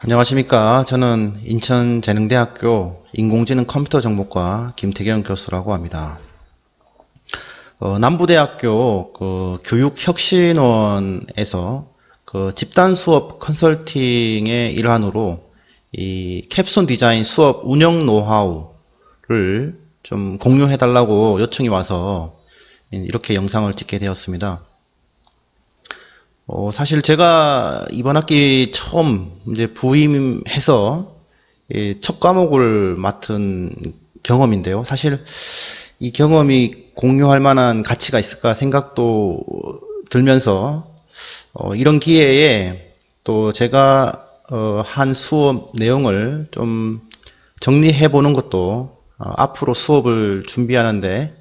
안녕하십니까. 저는 인천재능대학교 인공지능 컴퓨터 정보과 김태경 교수라고 합니다. 남부대학교 교육혁신원에서 집단 수업 컨설팅의 일환으로 이 캡스톤 디자인 수업 운영 노하우를 좀 공유해달라고 요청이 와서 이렇게 영상을 찍게 되었습니다. 사실 제가 이번 학기 처음 이제 부임해서 첫 과목을 맡은 경험인데요. 사실 이 경험이 공유할 만한 가치가 있을까 생각도 들면서 이런 기회에 또 제가 한 수업 내용을 좀 정리해 보는 것도 앞으로 수업을 준비하는데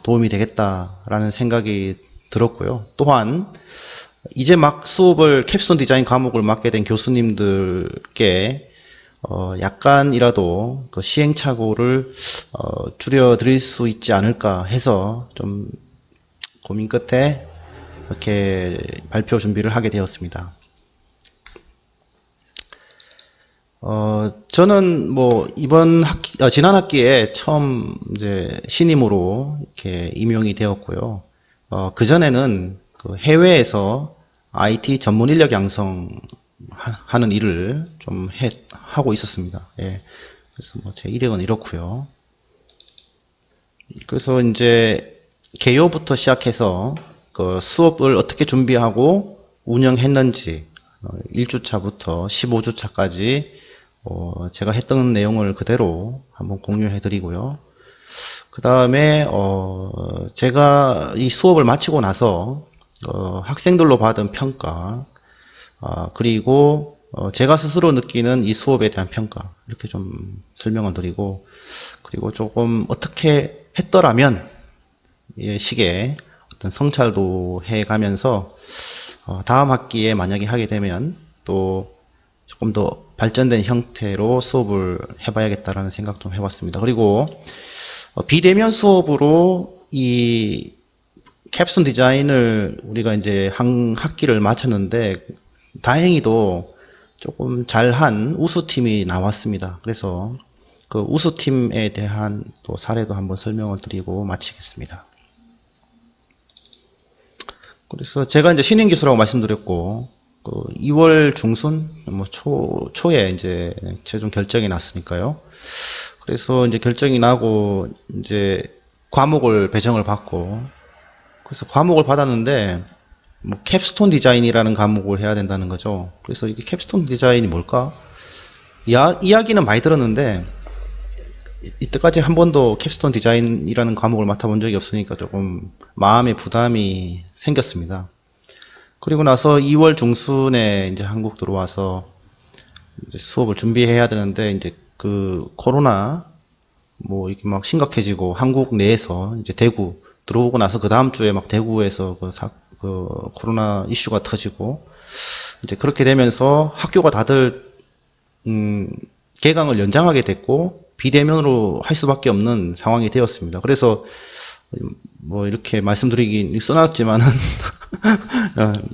도움이 되겠다라는 생각이 들었고요. 또한 이제 막 수업을 캡스톤 디자인 과목을 맡게 된 교수님들께 약간이라도 그 시행착오를 줄여 드릴 수 있지 않을까 해서 좀 고민 끝에 이렇게 발표 준비를 하게 되었습니다. 저는 뭐 이번 학기, 지난 학기에 처음 이제 신임으로 이렇게 임용이 되었고요. 그전에는 그 해외에서 IT 전문 인력 양성 하는 일을 좀 하고 있었습니다. 예. 그래서 뭐 제 이력은 이렇고요. 그래서 이제 개요부터 시작해서 그 수업을 어떻게 준비하고 운영했는지 1주차부터 15주차까지 제가 했던 내용을 그대로 한번 공유해 드리고요. 그 다음에 제가 이 수업을 마치고 나서 학생들로 받은 평가, 그리고 제가 스스로 느끼는 이 수업에 대한 평가, 이렇게 좀 설명을 드리고, 그리고 조금 어떻게 했더라면 이 식의 어떤 성찰도 해가면서 다음 학기에 만약에 하게 되면 또 조금 더 발전된 형태로 수업을 해봐야겠다라는 생각 좀 해봤습니다. 그리고 비대면 수업으로 이 캡스톤 디자인을 우리가 이제 한 학기를 마쳤는데 다행히도 조금 잘한 우수팀이 나왔습니다. 그래서 그 우수팀에 대한 또 사례도 한번 설명을 드리고 마치겠습니다. 그래서 제가 이제 신임 교수라고 말씀드렸고, 2월 중순, 뭐 초에 이제 최종 결정이 났으니까요. 그래서 이제 결정이 나고, 이제 과목을 배정을 받고, 그래서 과목을 받았는데, 뭐 캡스톤 디자인이라는 과목을 해야 된다는 거죠. 그래서 이게 캡스톤 디자인이 뭘까? 이야기는 많이 들었는데, 이때까지 한 번도 캡스톤 디자인이라는 과목을 맡아본 적이 없으니까 조금 마음의 부담이 생겼습니다. 그리고 나서 2월 중순에 이제 한국 들어와서 이제 수업을 준비해야 되는데 이제 그 코로나 뭐 이게 막 심각해지고 한국 내에서 이제 대구 들어오고 나서 그 다음 주에 막 대구에서 그 코로나 이슈가 터지고 이제 그렇게 되면서 학교가 다들 개강을 연장하게 됐고 비대면으로 할 수밖에 없는 상황이 되었습니다. 그래서 뭐 이렇게 말씀드리긴 써놨지만은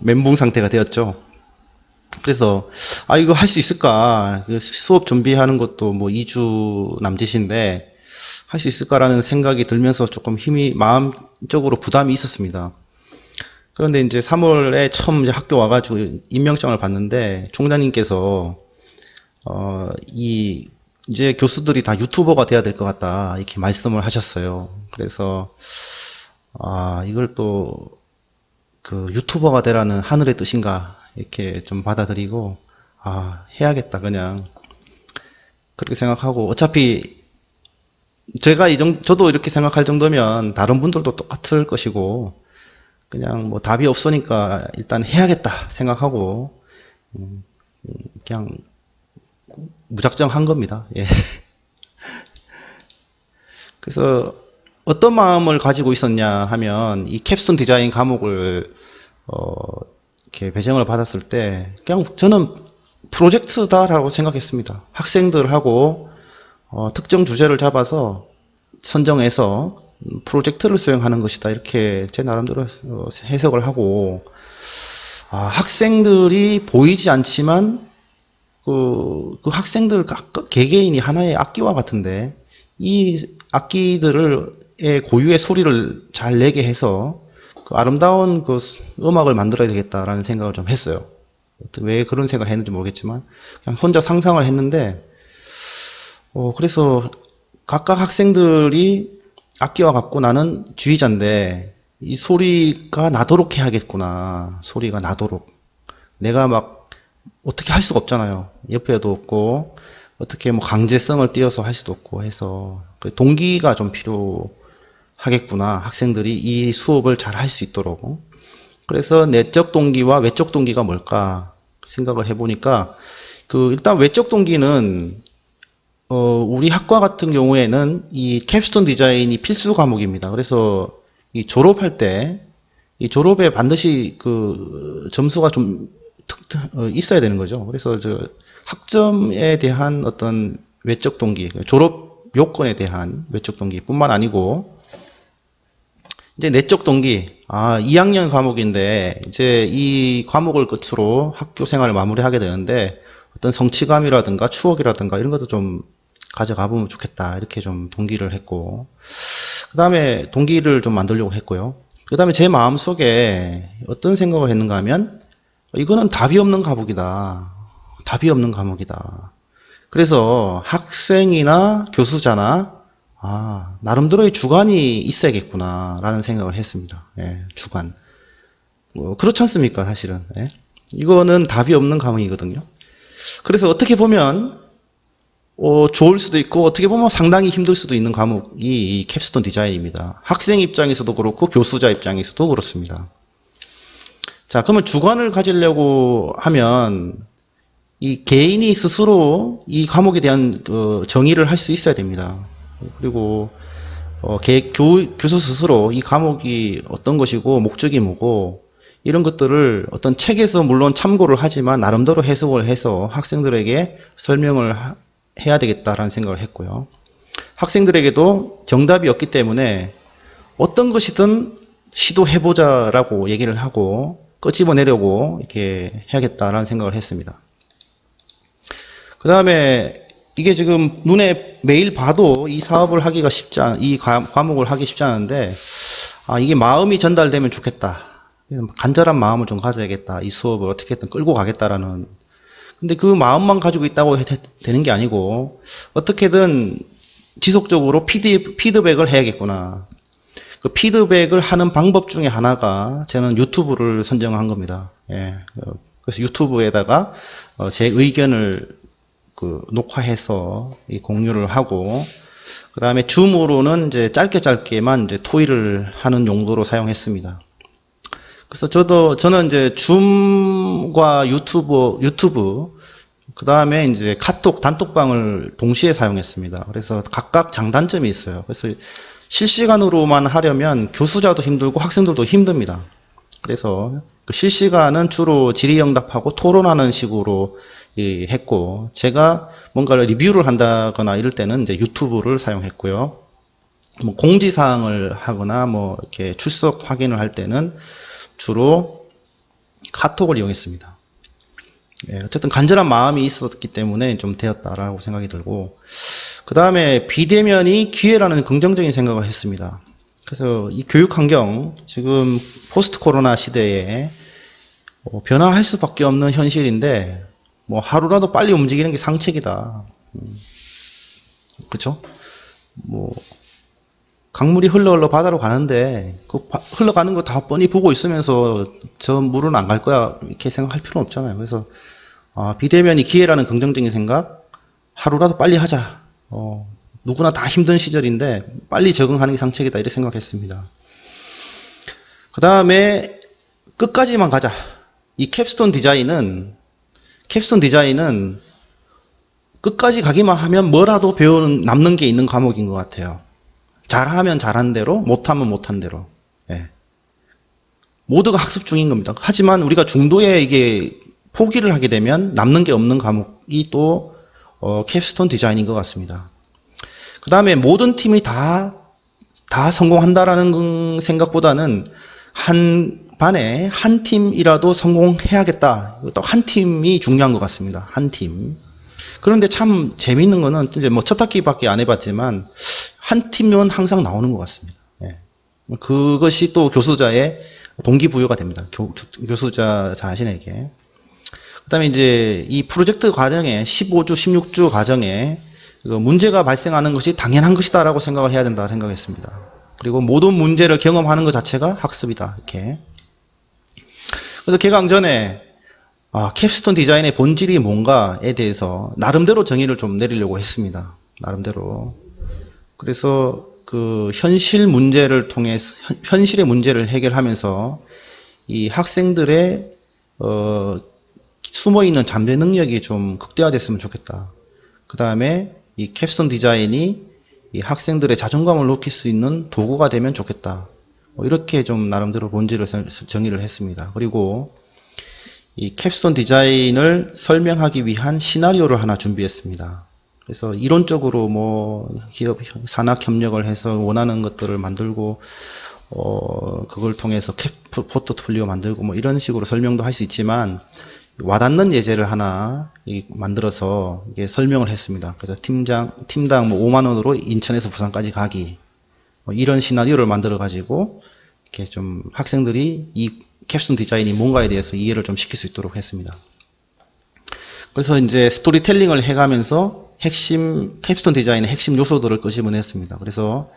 멘붕 상태가 되었죠. 그래서 이거 할 수 있을까? 수업 준비하는 것도 뭐 2주 남짓인데 할 수 있을까라는 생각이 들면서 조금 힘이 마음적으로 부담이 있었습니다. 그런데 이제 3월에 처음 이제 학교 와가지고 임명장을 받는데 총장님께서 이제 교수들이 다 유튜버가 돼야 될 것 같다 이렇게 말씀을 하셨어요. 그래서 이걸 또 그 유튜버가 되라는 하늘의 뜻인가 이렇게 좀 받아들이고 해야겠다 그냥 그렇게 생각하고 어차피 제가 저도 이렇게 생각할 정도면 다른 분들도 똑같을 것이고 그냥 뭐 답이 없으니까 일단 해야겠다 생각하고 그냥 무작정 한 겁니다. 예. 그래서 어떤 마음을 가지고 있었냐 하면 이 캡스톤 디자인 과목을 이렇게 배정을 받았을 때 그냥 저는 프로젝트다라고 생각했습니다. 학생들하고 특정 주제를 잡아서 선정해서 프로젝트를 수행하는 것이다 이렇게 제 나름대로 해석을 하고 학생들이 보이지 않지만 그 학생들 개개인이 하나의 악기와 같은데, 이 악기들의 고유의 소리를 잘 내게 해서 그 아름다운 그 음악을 만들어야 되겠다라는 생각을 좀 했어요. 왜 그런 생각을 했는지 모르겠지만, 그냥 혼자 상상을 했는데, 그래서 각각 학생들이 악기와 같고 나는 주의자인데, 이 소리가 나도록 해야겠구나. 소리가 나도록. 내가 막 어떻게 할 수가 없잖아요. 옆에도 없고, 어떻게 뭐 강제성을 띄어서 할 수도 없고 해서, 동기가 좀 필요하겠구나. 학생들이 이 수업을 잘 할 수 있도록. 그래서 내적 동기와 외적 동기가 뭘까 생각을 해보니까, 일단 외적 동기는 우리 학과 같은 경우에는 이 캡스톤 디자인이 필수 과목입니다. 그래서 이 졸업할 때, 이 졸업에 반드시 그 점수가 좀 있어야 되는 거죠. 그래서 학점에 대한 어떤 외적 동기, 졸업 요건에 대한 외적 동기뿐만 아니고, 이제 내적 동기, 2학년 과목인데, 이제 이 과목을 끝으로 학교 생활을 마무리하게 되는데, 어떤 성취감이라든가 추억이라든가 이런 것도 좀 가져가 보면 좋겠다. 이렇게 좀 동기를 했고, 그 다음에 동기를 좀 만들려고 했고요. 그 다음에 제 마음속에 어떤 생각을 했는가 하면, 이거는 답이 없는 과목이다. 답이 없는 과목이다. 그래서 학생이나 교수자나, 나름대로의 주관이 있어야겠구나, 라는 생각을 했습니다. 예, 주관. 그렇지 않습니까, 사실은. 예? 이거는 답이 없는 과목이거든요. 그래서 어떻게 보면, 좋을 수도 있고, 어떻게 보면 상당히 힘들 수도 있는 과목이 이 캡스톤 디자인입니다. 학생 입장에서도 그렇고, 교수자 입장에서도 그렇습니다. 자, 그러면 주관을 가지려고 하면, 이 개인이 스스로 이 과목에 대한 정의를 할 수 있어야 됩니다. 그리고 교수 스스로 이 과목이 어떤 것이고 목적이 뭐고 이런 것들을 어떤 책에서 물론 참고를 하지만 나름대로 해석을 해서 학생들에게 설명을 해야 되겠다라는 생각을 했고요. 학생들에게도 정답이 없기 때문에 어떤 것이든 시도해보자라고 얘기를 하고 끄집어내려고 이렇게 해야겠다라는 생각을 했습니다. 그 다음에 이게 지금 눈에 매일 봐도 이 사업을 하기가 이 과목을 하기 쉽지 않은데, 이게 마음이 전달되면 좋겠다. 간절한 마음을 좀 가져야겠다. 이 수업을 어떻게든 끌고 가겠다라는. 근데 그 마음만 가지고 있다고 되는 게 아니고, 어떻게든 지속적으로 피드백을 해야겠구나. 그 피드백을 하는 방법 중에 하나가 저는 유튜브를 선정한 겁니다. 예. 그래서 유튜브에다가 제 의견을 녹화해서 공유를 하고, 그 다음에 줌으로는 이제 짧게만 이제 토의를 하는 용도로 사용했습니다. 그래서 저는 이제 줌과 유튜브, 그 다음에 이제 카톡, 단톡방을 동시에 사용했습니다. 그래서 각각 장단점이 있어요. 그래서 실시간으로만 하려면 교수자도 힘들고 학생들도 힘듭니다. 그래서 실시간은 주로 질의응답하고 토론하는 식으로 했고, 제가 뭔가를 리뷰를 한다거나 이럴 때는 이제 유튜브를 사용했고요. 뭐 공지사항을 하거나 뭐 이렇게 출석 확인을 할 때는 주로 카톡을 이용했습니다. 예, 어쨌든 간절한 마음이 있었기 때문에 좀 되었다라고 생각이 들고, 그 다음에 비대면이 기회라는 긍정적인 생각을 했습니다. 그래서 이 교육 환경, 지금 포스트 코로나 시대에 변화할 수밖에 없는 현실인데, 뭐 하루라도 빨리 움직이는 게 상책이다. 그쵸? 뭐 강물이 흘러 바다로 가는데 그 흘러가는 거 다 뻔히 보고 있으면서 저 물은 안 갈 거야 이렇게 생각할 필요는 없잖아요. 그래서 비대면이 기회라는 긍정적인 생각, 하루라도 빨리 하자. 누구나 다 힘든 시절인데 빨리 적응하는 게 상책이다 이렇게 생각했습니다. 그 다음에 끝까지만 가자. 이 캡스톤 디자인은 끝까지 가기만 하면 뭐라도 남는 게 있는 과목인 것 같아요. 잘하면 잘한 대로, 못하면 못한 대로. 예. 모두가 학습 중인 겁니다. 하지만 우리가 중도에 이게 포기를 하게 되면 남는 게 없는 과목이 또 캡스톤 디자인인 것 같습니다. 그 다음에 모든 팀이 다 성공한다라는 생각보다는 한 반에 한 팀이라도 성공해야겠다. 또 한 팀이 중요한 것 같습니다. 한 팀. 그런데 참 재미있는 거는 이제 뭐 첫 학기밖에 안 해봤지만 한 팀은 항상 나오는 것 같습니다. 예. 그것이 또 교수자의 동기부여가 됩니다. 교수자 자신에게. 그다음에 이제 이 프로젝트 과정에 15주, 16주 과정에 문제가 발생하는 것이 당연한 것이다라고 생각을 해야 된다 생각했습니다. 그리고 모든 문제를 경험하는 것 자체가 학습이다. 이렇게. 그래서 개강 전에 캡스톤 디자인의 본질이 뭔가에 대해서 나름대로 정의를 좀 내리려고 했습니다. 나름대로. 그래서 그 현실 문제를 통해서 현실의 문제를 해결하면서 이 학생들의 숨어 있는 잠재 능력이 좀 극대화됐으면 좋겠다. 그 다음에 이 캡스톤 디자인이 이 학생들의 자존감을 높일 수 있는 도구가 되면 좋겠다. 이렇게 좀 나름대로 본질을 정의를 했습니다. 그리고 이 캡스톤 디자인을 설명하기 위한 시나리오를 하나 준비했습니다. 그래서 이론적으로 뭐 기업 산학 협력을 해서 원하는 것들을 만들고 그걸 통해서 포트폴리오 만들고 뭐 이런 식으로 설명도 할 수 있지만 와닿는 예제를 하나 만들어서 이게 설명을 했습니다. 그래서 팀당 뭐 5만 원으로 인천에서 부산까지 가기 뭐 이런 시나리오를 만들어 가지고 이렇게 좀 학생들이 이 캡스톤 디자인이 뭔가에 대해서 이해를 좀 시킬 수 있도록 했습니다. 그래서 이제 스토리텔링을 해가면서 캡스톤 디자인의 핵심 요소들을 끄집어냈습니다. 그래서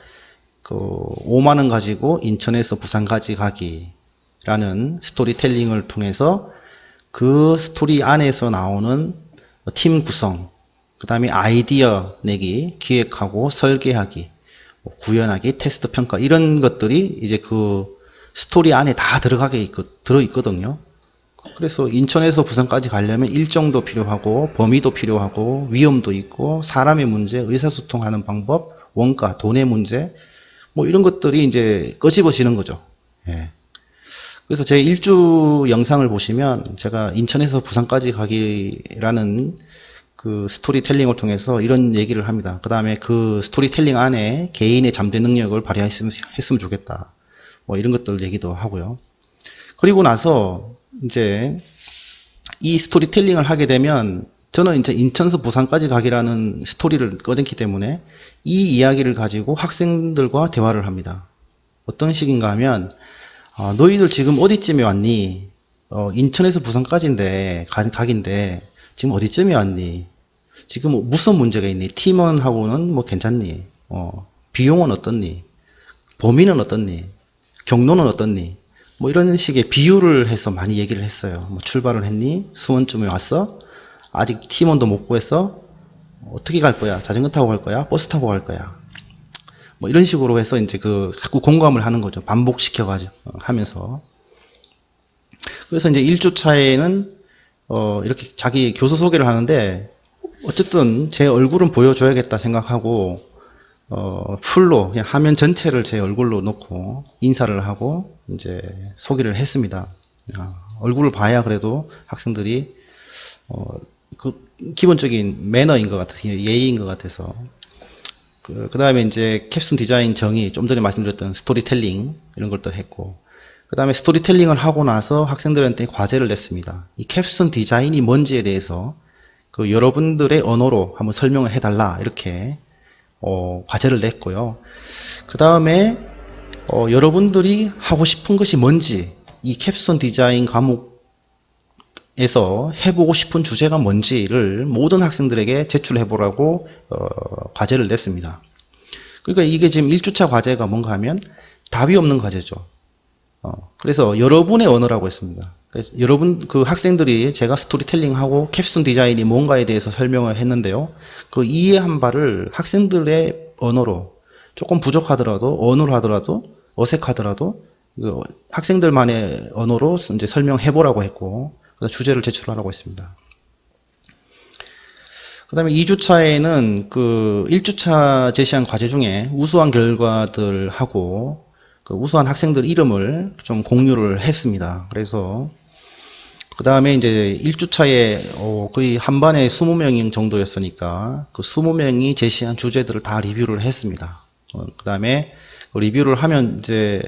그 5만 원 가지고 인천에서 부산까지 가기라는 스토리텔링을 통해서 그 스토리 안에서 나오는 팀 구성, 그 다음에 아이디어 내기, 기획하고 설계하기, 구현하기, 테스트 평가 이런 것들이 이제 그 스토리 안에 다 들어있거든요. 그래서 인천에서 부산까지 가려면 일정도 필요하고 범위도 필요하고 위험도 있고 사람의 문제, 의사소통하는 방법, 원가, 돈의 문제 뭐 이런 것들이 이제 끄집어지는 거죠. 예. 그래서 제 1주 영상을 보시면 제가 인천에서 부산까지 가기라는 그 스토리텔링을 통해서 이런 얘기를 합니다. 그 다음에 그 스토리텔링 안에 개인의 잠재 능력을 발휘했으면 좋겠다. 뭐 이런 것들 얘기도 하고요. 그리고 나서 이제 이 스토리텔링을 하게 되면 저는 이제 인천에서 부산까지 가기라는 스토리를 꺼냈기 때문에 이 이야기를 가지고 학생들과 대화를 합니다. 어떤 식인가 하면 너희들 지금 어디쯤에 왔니? 인천에서 부산까지인데 가긴데 지금 어디쯤에 왔니? 지금 무슨 문제가 있니? 팀원하고는 뭐 괜찮니? 비용은 어떻니? 범위는 어떻니? 경로는 어떻니? 뭐 이런 식의 비유를 해서 많이 얘기를 했어요. 뭐 출발을 했니? 수원쯤에 왔어? 아직 팀원도 못 구했어? 어떻게 갈 거야? 자전거 타고 갈 거야? 버스 타고 갈 거야? 뭐 이런 식으로 해서 이제 자꾸 공감을 하는 거죠. 반복시켜가지고 하면서. 그래서 이제 1주 차에는 이렇게 자기 교수 소개를 하는데 어쨌든 제 얼굴은 보여줘야겠다 생각하고 풀로 그냥 화면 전체를 제 얼굴로 놓고 인사를 하고 이제 소개를 했습니다. 얼굴을 봐야 그래도 학생들이 그 기본적인 매너인 것 같아서 예의인 것 같아서 그 다음에 이제 캡스톤 디자인 정의 좀 전에 말씀드렸던 스토리텔링 이런 것들 했고 그 다음에 스토리텔링을 하고 나서 학생들한테 과제를 냈습니다. 이 캡스톤 디자인이 뭔지에 대해서 그 여러분들의 언어로 한번 설명을 해달라 이렇게 과제를 냈고요. 그 다음에 여러분들이 하고 싶은 것이 뭔지 이 캡스톤 디자인 과목에서 해보고 싶은 주제가 뭔지를 모든 학생들에게 제출해보라고 과제를 냈습니다. 그러니까 이게 지금 1주차 과제가 뭔가 하면 답이 없는 과제죠. 그래서 여러분의 언어라고 했습니다. 그래서 여러분 그 학생들이 제가 스토리텔링하고 캡스톤 디자인이 뭔가에 대해서 설명을 했는데요. 그 이해한 바를 학생들의 언어로 조금 부족하더라도 언어로 하더라도 어색하더라도 학생들만의 언어로 이제 설명해 보라고 했고 주제를 제출하라고 했습니다. 그 다음에 2주차에는 그 1주차 제시한 과제 중에 우수한 결과들하고 그 우수한 학생들 이름을 좀 공유를 했습니다. 그래서 그 다음에 이제 1주차에 거의 한 반에 20명 정도였으니까 그 20명이 제시한 주제들을 다 리뷰를 했습니다. 그 다음에 리뷰를 하면 이제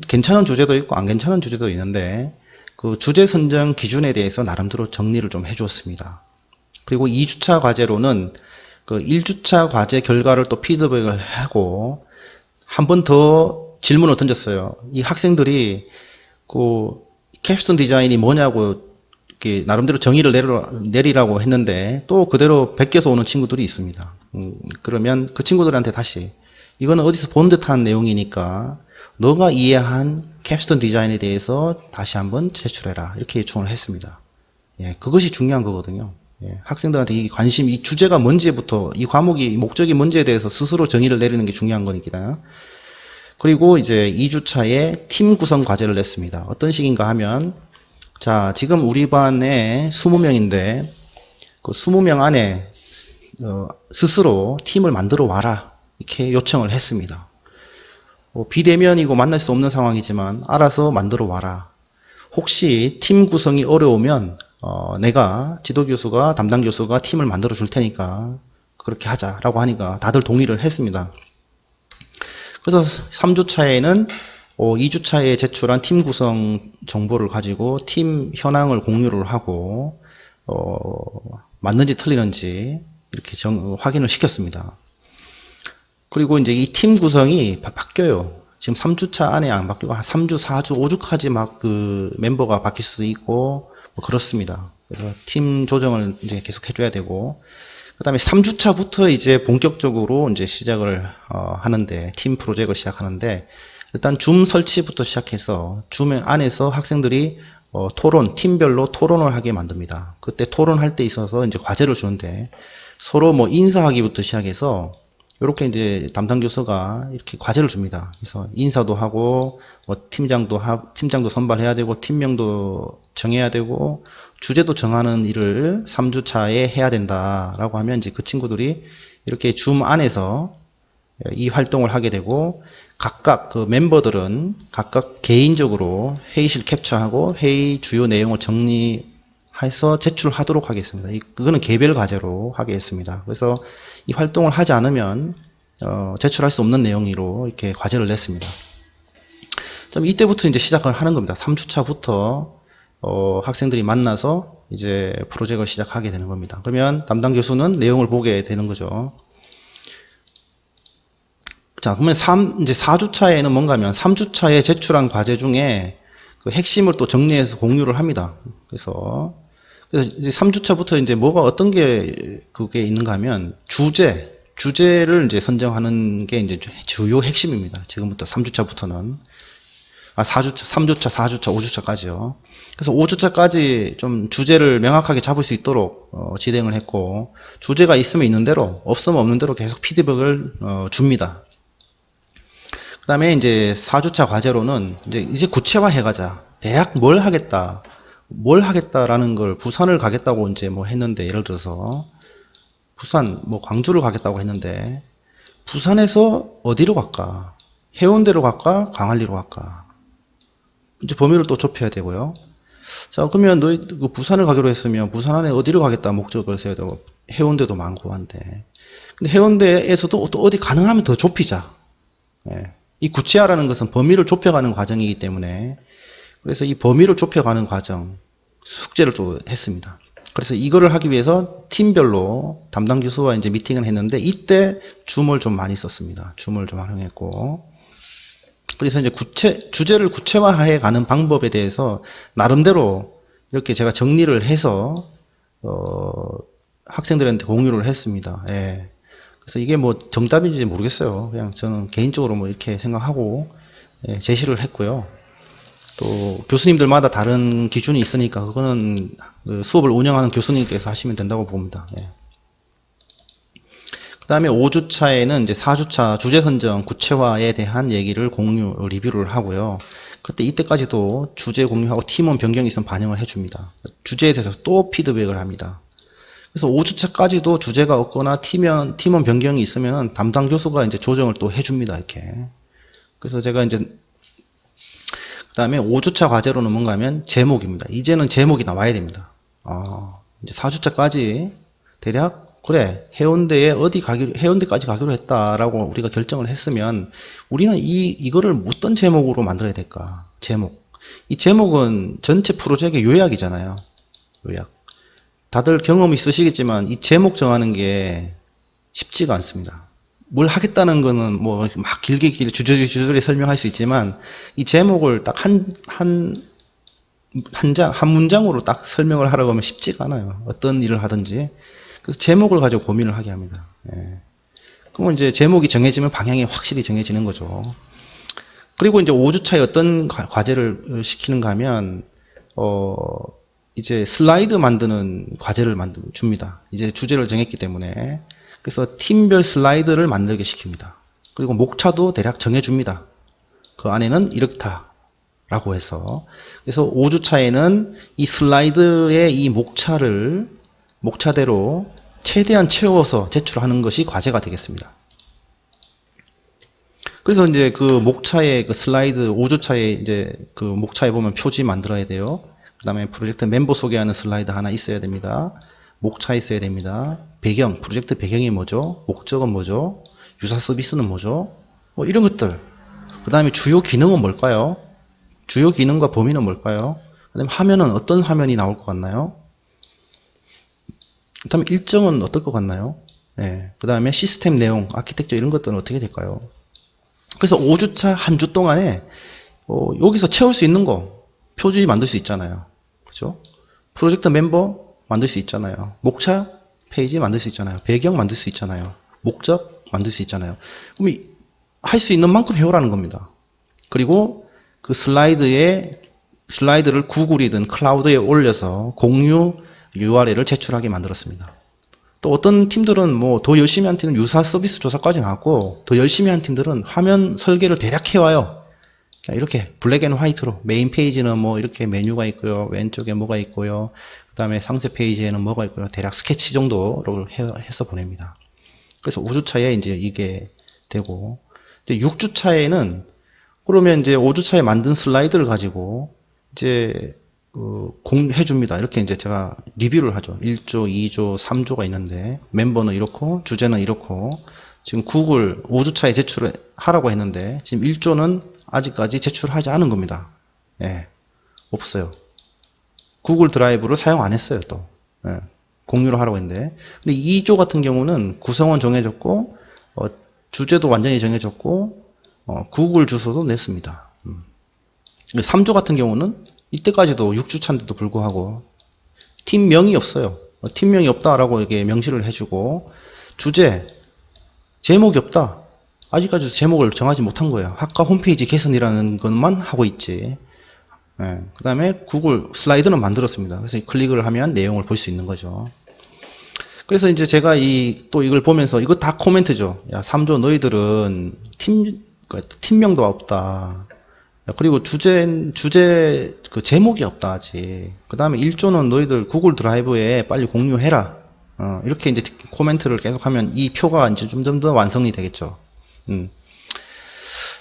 괜찮은 주제도 있고 안 괜찮은 주제도 있는데 그 주제 선정 기준에 대해서 나름대로 정리를 좀 해주었습니다. 그리고 2주차 과제로는 그 1주차 과제 결과를 또 피드백을 하고 한 번 더 질문을 던졌어요. 이 학생들이 그 캡스톤 디자인이 뭐냐고 이렇게 나름대로 정의를 내리라고 했는데 또 그대로 베껴서 오는 친구들이 있습니다. 그러면 그 친구들한테 다시 이거는 어디서 본 듯한 내용이니까 너가 이해한 캡스톤 디자인에 대해서 다시 한번 제출해라 이렇게 요청을 했습니다. 예, 그것이 중요한 거거든요. 예, 학생들한테 이 관심, 이 주제가 뭔지부터 이 과목이 목적이 뭔지에 대해서 스스로 정의를 내리는 게 중요한 거니까. 그리고 이제 2주차에 팀 구성 과제를 냈습니다. 어떤 식인가 하면 자, 지금 우리 반에 20명인데 그 20명 안에 스스로 팀을 만들어 와라 이렇게 요청을 했습니다. 비대면이고 만날 수 없는 상황이지만 알아서 만들어 와라. 혹시 팀 구성이 어려우면 내가 지도교수가 담당 교수가 팀을 만들어 줄 테니까 그렇게 하자라고 하니까 다들 동의를 했습니다. 그래서 3주차에는 2주차에 제출한 팀 구성 정보를 가지고 팀 현황을 공유를 하고 맞는지 틀리는지 이렇게 확인을 시켰습니다. 그리고 이제 이 팀 구성이 바뀌어요. 지금 3주차 안에 안 바뀌고 한 3주, 4주, 5주까지 막 그 멤버가 바뀔 수도 있고 뭐 그렇습니다. 그래서 팀 조정을 이제 계속 해줘야 되고 그 다음에 3주차부터 이제 본격적으로 이제 시작을 하는데 팀 프로젝트를 시작하는데 일단 줌 설치부터 시작해서 줌 안에서 학생들이 토론, 팀별로 토론을 하게 만듭니다. 그때 토론할 때 있어서 이제 과제를 주는데 서로 뭐 인사하기부터 시작해서 이렇게 이제 담당 교수가 이렇게 과제를 줍니다. 그래서 인사도 하고 뭐 팀장도 선발해야 되고 팀명도 정해야 되고 주제도 정하는 일을 3주차에 해야 된다라고 하면 이제 그 친구들이 이렇게 줌 안에서 이 활동을 하게 되고 각각 그 멤버들은 각각 개인적으로 회의실 캡처하고 회의 주요 내용을 정리해서 제출하도록 하겠습니다. 그거는 개별 과제로 하겠습니다. 그래서 이 활동을 하지 않으면 제출할 수 없는 내용으로 이렇게 과제를 냈습니다. 이때부터 이제 시작을 하는 겁니다. 3주차부터 학생들이 만나서 이제 프로젝트를 시작하게 되는 겁니다. 그러면 담당 교수는 내용을 보게 되는 거죠. 자, 그러면 이제 4주차에는 뭔가 하면 3주차에 제출한 과제 중에 그 핵심을 또 정리해서 공유를 합니다. 그래서 이제 3주차부터 이제 뭐가 어떤 게 그게 있는가 하면 주제를 이제 선정하는 게 이제 주요 핵심입니다. 지금부터 3주차부터는. 3주차, 4주차, 5주차까지요. 그래서 5주차까지 좀 주제를 명확하게 잡을 수 있도록 진행을 했고, 주제가 있으면 있는 대로, 없으면 없는 대로 계속 피드백을 줍니다. 그 다음에 이제 4주차 과제로는 이제 구체화해 가자. 대략 뭘 하겠다라는 걸 부산을 가겠다고 이제 뭐 했는데, 예를 들어서 부산, 뭐 광주를 가겠다고 했는데, 부산에서 어디로 갈까? 해운대로 갈까? 광안리로 갈까? 이제 범위를 또 좁혀야 되고요. 자, 그러면 너희 부산을 가기로 했으면 부산 안에 어디를 가겠다 목적을 세워야 되고 해운대도 많고 한데, 근데 해운대에서도 또 어디 가능하면 더 좁히자. 예. 이 구체화라는 것은 범위를 좁혀가는 과정이기 때문에 그래서 이 범위를 좁혀가는 과정 숙제를 또 했습니다. 그래서 이거를 하기 위해서 팀별로 담당 교수와 이제 미팅을 했는데 이때 줌을 좀 많이 썼습니다. 줌을 좀 활용했고. 그래서 이제 주제를 구체화해 가는 방법에 대해서 나름대로 이렇게 제가 정리를 해서 학생들한테 공유를 했습니다. 예. 그래서 이게 뭐 정답인지 모르겠어요. 그냥 저는 개인적으로 뭐 이렇게 생각하고 예, 제시를 했고요. 또 교수님들마다 다른 기준이 있으니까 그거는 그 수업을 운영하는 교수님께서 하시면 된다고 봅니다. 예. 그 다음에 5주차에는 이제 4주차 주제 선정 구체화에 대한 얘기를 리뷰를 하고요. 이때까지도 주제 공유하고 팀원 변경이 있으면 반영을 해줍니다. 주제에 대해서 또 피드백을 합니다. 그래서 5주차까지도 주제가 없거나 팀원 변경이 있으면 담당 교수가 이제 조정을 또 해줍니다. 이렇게. 그래서 제가 이제 그 다음에 5주차 과제로는 뭔가 하면 제목입니다. 이제는 제목이 나와야 됩니다. 이제 4주차까지 대략 그래, 해운대에 해운대까지 가기로 했다라고 우리가 결정을 했으면 우리는 이거를 어떤 제목으로 만들어야 될까? 제목. 이 제목은 전체 프로젝트의 요약이잖아요. 요약. 다들 경험 있으시겠지만 이 제목 정하는 게 쉽지가 않습니다. 뭘 하겠다는 거는 뭐 막 길게 주저리 설명할 수 있지만 이 제목을 딱 한 문장으로 딱 설명을 하라고 하면 쉽지가 않아요. 어떤 일을 하든지. 그래서 제목을 가지고 고민을 하게 합니다. 예. 그러면 이제 제목이 정해지면 방향이 확실히 정해지는 거죠. 그리고 이제 5주차에 어떤 과제를 시키는가 하면, 이제 슬라이드 만드는 과제를 줍니다. 이제 주제를 정했기 때문에. 그래서 팀별 슬라이드를 만들게 시킵니다. 그리고 목차도 대략 정해줍니다. 그 안에는 이렇다라고 해서. 그래서 5주차에는 이 슬라이드의 이 목차대로 최대한 채워서 제출하는 것이 과제가 되겠습니다. 그래서 이제 그 목차에 그 슬라이드 5주차에 이제 그 목차에 보면 표지 만들어야 돼요. 그 다음에 프로젝트 멤버 소개하는 슬라이드 하나 있어야 됩니다. 목차 있어야 됩니다. 배경, 프로젝트 배경이 뭐죠? 목적은 뭐죠? 유사 서비스는 뭐죠? 뭐 이런 것들. 그 다음에 주요 기능은 뭘까요? 주요 기능과 범위는 뭘까요? 그 다음에 화면은 어떤 화면이 나올 것 같나요? 그 다음에 일정은 어떨 것 같나요? 네. 그 다음에 시스템 내용, 아키텍처 이런 것들은 어떻게 될까요? 그래서 5주차 한 주 동안에 여기서 채울 수 있는 거 표지 만들 수 있잖아요. 그죠? 프로젝트 멤버 만들 수 있잖아요. 목차 페이지 만들 수 있잖아요. 배경 만들 수 있잖아요. 목적 만들 수 있잖아요. 그럼 할 수 있는 만큼 해오라는 겁니다. 그리고 그 슬라이드를 구글이든 클라우드에 올려서 공유 URL을 제출하게 만들었습니다. 또 어떤 팀들은 뭐 더 열심히 한 팀은 유사 서비스 조사까지 나왔고, 더 열심히 한 팀들은 화면 설계를 대략 해와요. 이렇게 블랙 앤 화이트로 메인 페이지는 뭐 이렇게 메뉴가 있고요, 왼쪽에 뭐가 있고요, 그 다음에 상세 페이지에는 뭐가 있고요, 대략 스케치 정도로 해서 보냅니다. 그래서 5주차에 이제 이게 되고, 이제 6주차에는 그러면 이제 5주차에 만든 슬라이드를 가지고 이제 해줍니다. 이렇게 이제 제가 리뷰를 하죠. 1조, 2조, 3조가 있는데 멤버는 이렇고 주제는 이렇고, 지금 구글 5주차에 제출을 하라고 했는데 지금 1조는 아직까지 제출하지 않은 겁니다. 예, 없어요. 구글 드라이브를 사용 안 했어요. 또 공유를 하라고 했는데, 근데 2조 같은 경우는 구성원 정해졌고 주제도 완전히 정해졌고 구글 주소도 냈습니다. 3조 같은 경우는 이때까지도 6주차인데도 불구하고 팀명이 없어요. 팀명이 없다라고 이렇게 명시를 해주고, 주제, 제목이 없다. 아직까지도 제목을 정하지 못한 거예요. 학과 홈페이지 개선이라는 것만 하고 있지. 그 다음에 구글 슬라이드는 만들었습니다. 그래서 클릭을 하면 내용을 볼 수 있는 거죠. 그래서 이제 제가 또 이걸 보면서 이거 다 코멘트죠. 야, 3조 너희들은 팀명도 없다. 그리고 주제 그 제목이 없다 아직. 그 다음에 1조는 너희들 구글 드라이브에 빨리 공유해라. 이렇게 이제 코멘트를 계속하면 이 표가 이제 좀 더 완성이 되겠죠.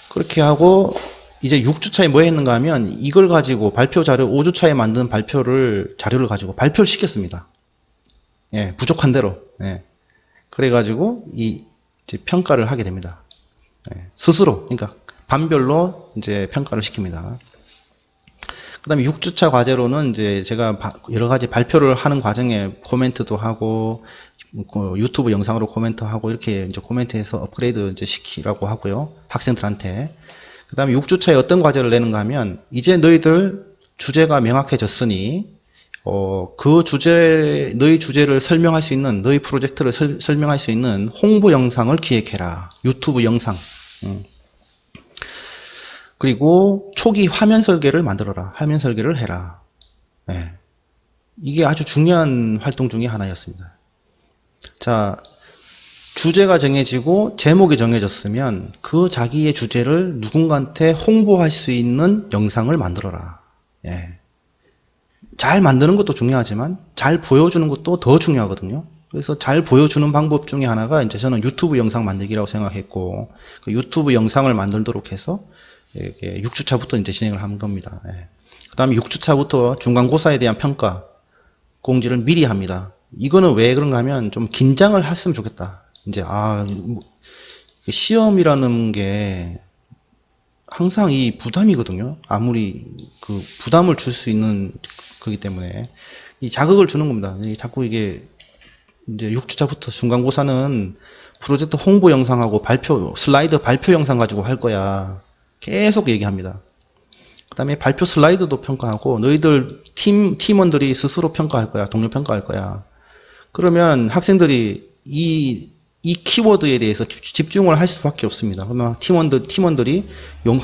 그렇게 하고 이제 6주차에 뭐 했는가 하면 이걸 가지고 발표 자료, 5주차에 만든 자료를 가지고 발표를 시켰습니다. 예, 부족한 대로. 예. 그래가지고 이제 평가를 하게 됩니다. 예, 스스로. 그러니까 반별로 이제 평가를 시킵니다. 그 다음에 6주차 과제로는 이제 제가 여러 가지 발표를 하는 과정에 코멘트도 하고, 유튜브 영상으로 코멘트하고, 이렇게 이제 코멘트해서 업그레이드 이제 시키라고 하고요. 학생들한테. 그 다음에 6주차에 어떤 과제를 내는가 하면, 이제 너희들 주제가 명확해졌으니, 너희 주제를 설명할 수 있는, 너희 프로젝트를 설명할 수 있는 홍보 영상을 기획해라. 유튜브 영상. 그리고 초기 화면 설계를 만들어라. 화면 설계를 해라. 네. 이게 아주 중요한 활동 중에 하나였습니다. 자, 주제가 정해지고 제목이 정해졌으면 그 자기의 주제를 누군가한테 홍보할 수 있는 영상을 만들어라. 예. 잘 만드는 것도 중요하지만 잘 보여주는 것도 더 중요하거든요. 그래서 잘 보여주는 방법 중에 하나가 이제 저는 유튜브 영상 만들기라고 생각했고, 그 유튜브 영상을 만들도록 해서 이렇게 6주차부터 이제 진행을 한 겁니다. 예. 그 다음에 6주차부터 중간고사에 대한 평가 공지를 미리 합니다. 이거는 왜 그런가 하면 좀 긴장을 했으면 좋겠다. 이제, 시험이라는 게 항상 이 부담이거든요. 아무리 그 부담을 줄 수 있는 거기 때문에 이 자극을 주는 겁니다. 자꾸 이게 이제 6주차부터 중간고사는 프로젝트 홍보 영상하고 슬라이드 발표 영상 가지고 할 거야. 계속 얘기합니다. 그 다음에 발표 슬라이드도 평가하고 너희들 팀원들이 스스로 평가할 거야. 동료 평가할 거야. 그러면 학생들이 이 키워드에 대해서 집중을 할 수밖에 없습니다. 그러면 팀원들이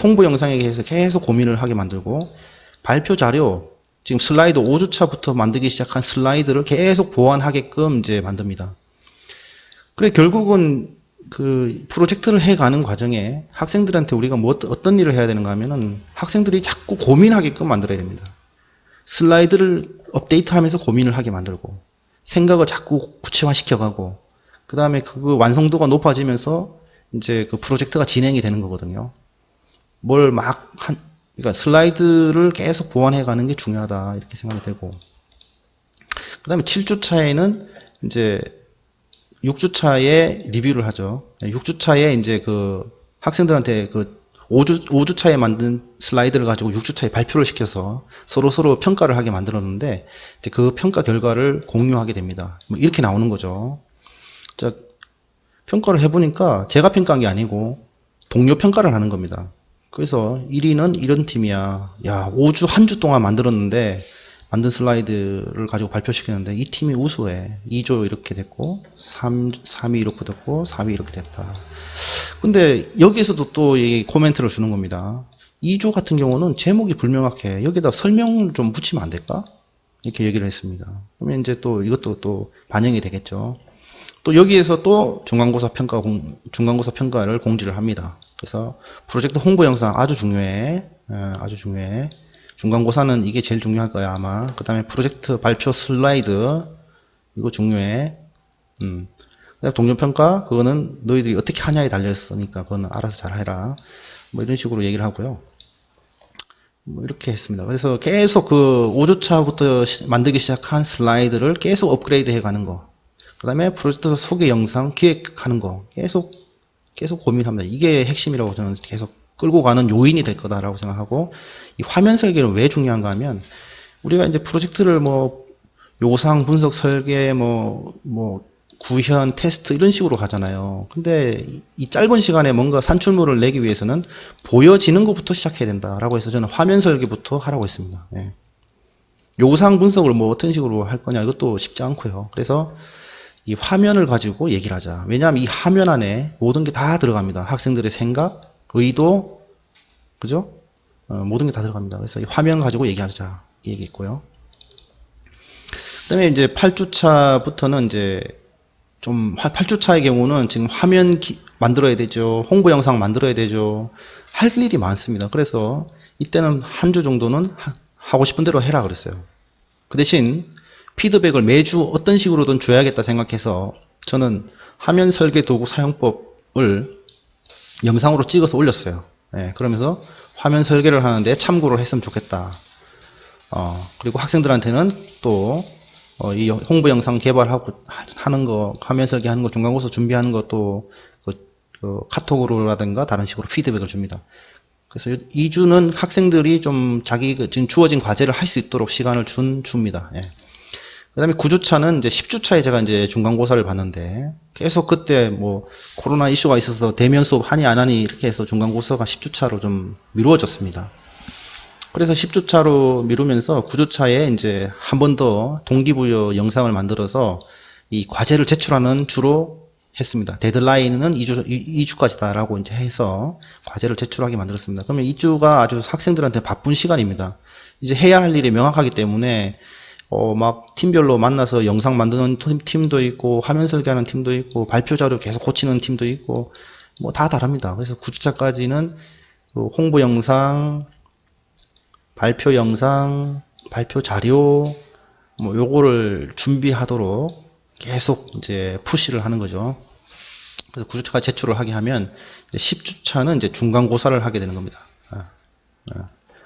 홍보 영상에 대해서 계속 고민을 하게 만들고 발표 자료, 지금 슬라이드 5주차부터 만들기 시작한 슬라이드를 계속 보완하게끔 이제 만듭니다. 그래 결국은 그 프로젝트를 해가는 과정에 학생들한테 우리가 어떤 일을 해야 되는가 하면은 학생들이 자꾸 고민하게끔 만들어야 됩니다. 슬라이드를 업데이트하면서 고민을 하게 만들고 생각을 자꾸 구체화시켜가고 그 다음에 그 완성도가 높아지면서 이제 그 프로젝트가 진행이 되는 거거든요. 그러니까 슬라이드를 계속 보완해 가는 게 중요하다 이렇게 생각이 되고 그 다음에 7주차에는 이제 6주차에 리뷰를 하죠. 6주차에 이제 그 학생들한테 그 5주차에 만든 슬라이드를 가지고 6주차에 발표를 시켜서 서로 평가를 하게 만들었는데 이제 그 평가 결과를 공유하게 됩니다. 뭐 이렇게 나오는 거죠. 자, 평가를 해보니까 제가 평가한 게 아니고 동료 평가를 하는 겁니다. 그래서 1위는 이런 팀이야. 야, 1주 동안 만든 슬라이드를 가지고 발표시켰는데 이 팀이 우수해. 2조 이렇게 됐고 3위 이렇게 됐고 4위 이렇게 됐다. 근데 여기에서도 또 이 코멘트를 주는 겁니다. 2조 같은 경우는 제목이 불명확해. 여기다 설명을 좀 붙이면 안 될까? 이렇게 얘기를 했습니다. 그러면 이제 또 이것도 또 반영이 되겠죠. 또 여기에서 또 중간고사 평가를 공지를 합니다. 그래서 프로젝트 홍보 영상 아주 중요해. 아주 중요해. 중간고사는 이게 제일 중요할 거야 아마. 그 다음에 프로젝트 발표 슬라이드 이거 중요해. 그다음에 동료평가 그거는 너희들이 어떻게 하냐에 달려있으니까 그거는 알아서 잘 해라. 뭐 이런 식으로 얘기를 하고요. 뭐 이렇게 했습니다. 그래서 계속 그 5주차부터 만들기 시작한 슬라이드를 계속 업그레이드 해가는 거. 그 다음에 프로젝트 소개 영상 기획하는 거 계속 고민합니다. 이게 핵심이라고 저는 계속 끌고 가는 요인이 될 거다라고 생각하고 이 화면 설계는 왜 중요한가 하면 우리가 이제 프로젝트를 뭐 요구사항 분석 설계 뭐 구현 테스트 이런 식으로 가잖아요. 근데 이 짧은 시간에 뭔가 산출물을 내기 위해서는 보여지는 것부터 시작해야 된다라고 해서 저는 화면 설계부터 하라고 했습니다. 예. 요구사항 분석을 뭐 어떤 식으로 할 거냐 이것도 쉽지 않고요. 그래서 이 화면을 가지고 얘기를 하자. 왜냐하면 이 화면 안에 모든 게 다 들어갑니다. 학생들의 생각, 의도, 그죠? 모든 게 다 들어갑니다. 그래서 이 화면 가지고 얘기하자. 이 얘기했고요. 그 다음에 이제 8주차부터는 이제 8주차의 경우는 지금 화면 만들어야 되죠. 홍보 영상 만들어야 되죠. 할 일이 많습니다. 그래서 이때는 한 주 정도는 하고 싶은 대로 해라 그랬어요. 그 대신 피드백을 매주 어떤 식으로든 줘야겠다 생각해서 저는 화면 설계 도구 사용법을 영상으로 찍어서 올렸어요. 네, 그러면서 화면 설계를 하는데 참고를 했으면 좋겠다. 그리고 학생들한테는 또 이 홍보 영상 개발하고 하는 거, 화면 설계하는 거, 중간고사 준비하는 것도 그 카톡으로라든가 다른 식으로 피드백을 줍니다. 그래서 2주는 학생들이 좀 지금 주어진 과제를 할 수 있도록 시간을 줍니다. 예. 그 다음에 9주차는 이제 10주차에 제가 이제 중간고사를 봤는데 계속 그때 뭐 코로나 이슈가 있어서 대면 수업 하니 안 하니 이렇게 해서 중간고사가 10주차로 좀 미루어졌습니다. 그래서 10주차로 미루면서 9주차에 이제 한 번 더 동기부여 영상을 만들어서 이 과제를 제출하는 주로 했습니다. 데드라인은 2주까지다라고 이제 해서 과제를 제출하게 만들었습니다. 그러면 2주가 아주 학생들한테 바쁜 시간입니다. 이제 해야 할 일이 명확하기 때문에 막 팀별로 만나서 영상 만드는 팀도 있고 화면 설계하는 팀도 있고 발표 자료 계속 고치는 팀도 있고 뭐 다 다릅니다. 그래서 9주차까지는 홍보 영상, 발표 영상, 발표 자료 뭐 요거를 준비하도록 계속 이제 푸시를 하는 거죠. 그래서 9주차까지 제출을 하게 하면 이제 10주차는 이제 중간고사를 하게 되는 겁니다.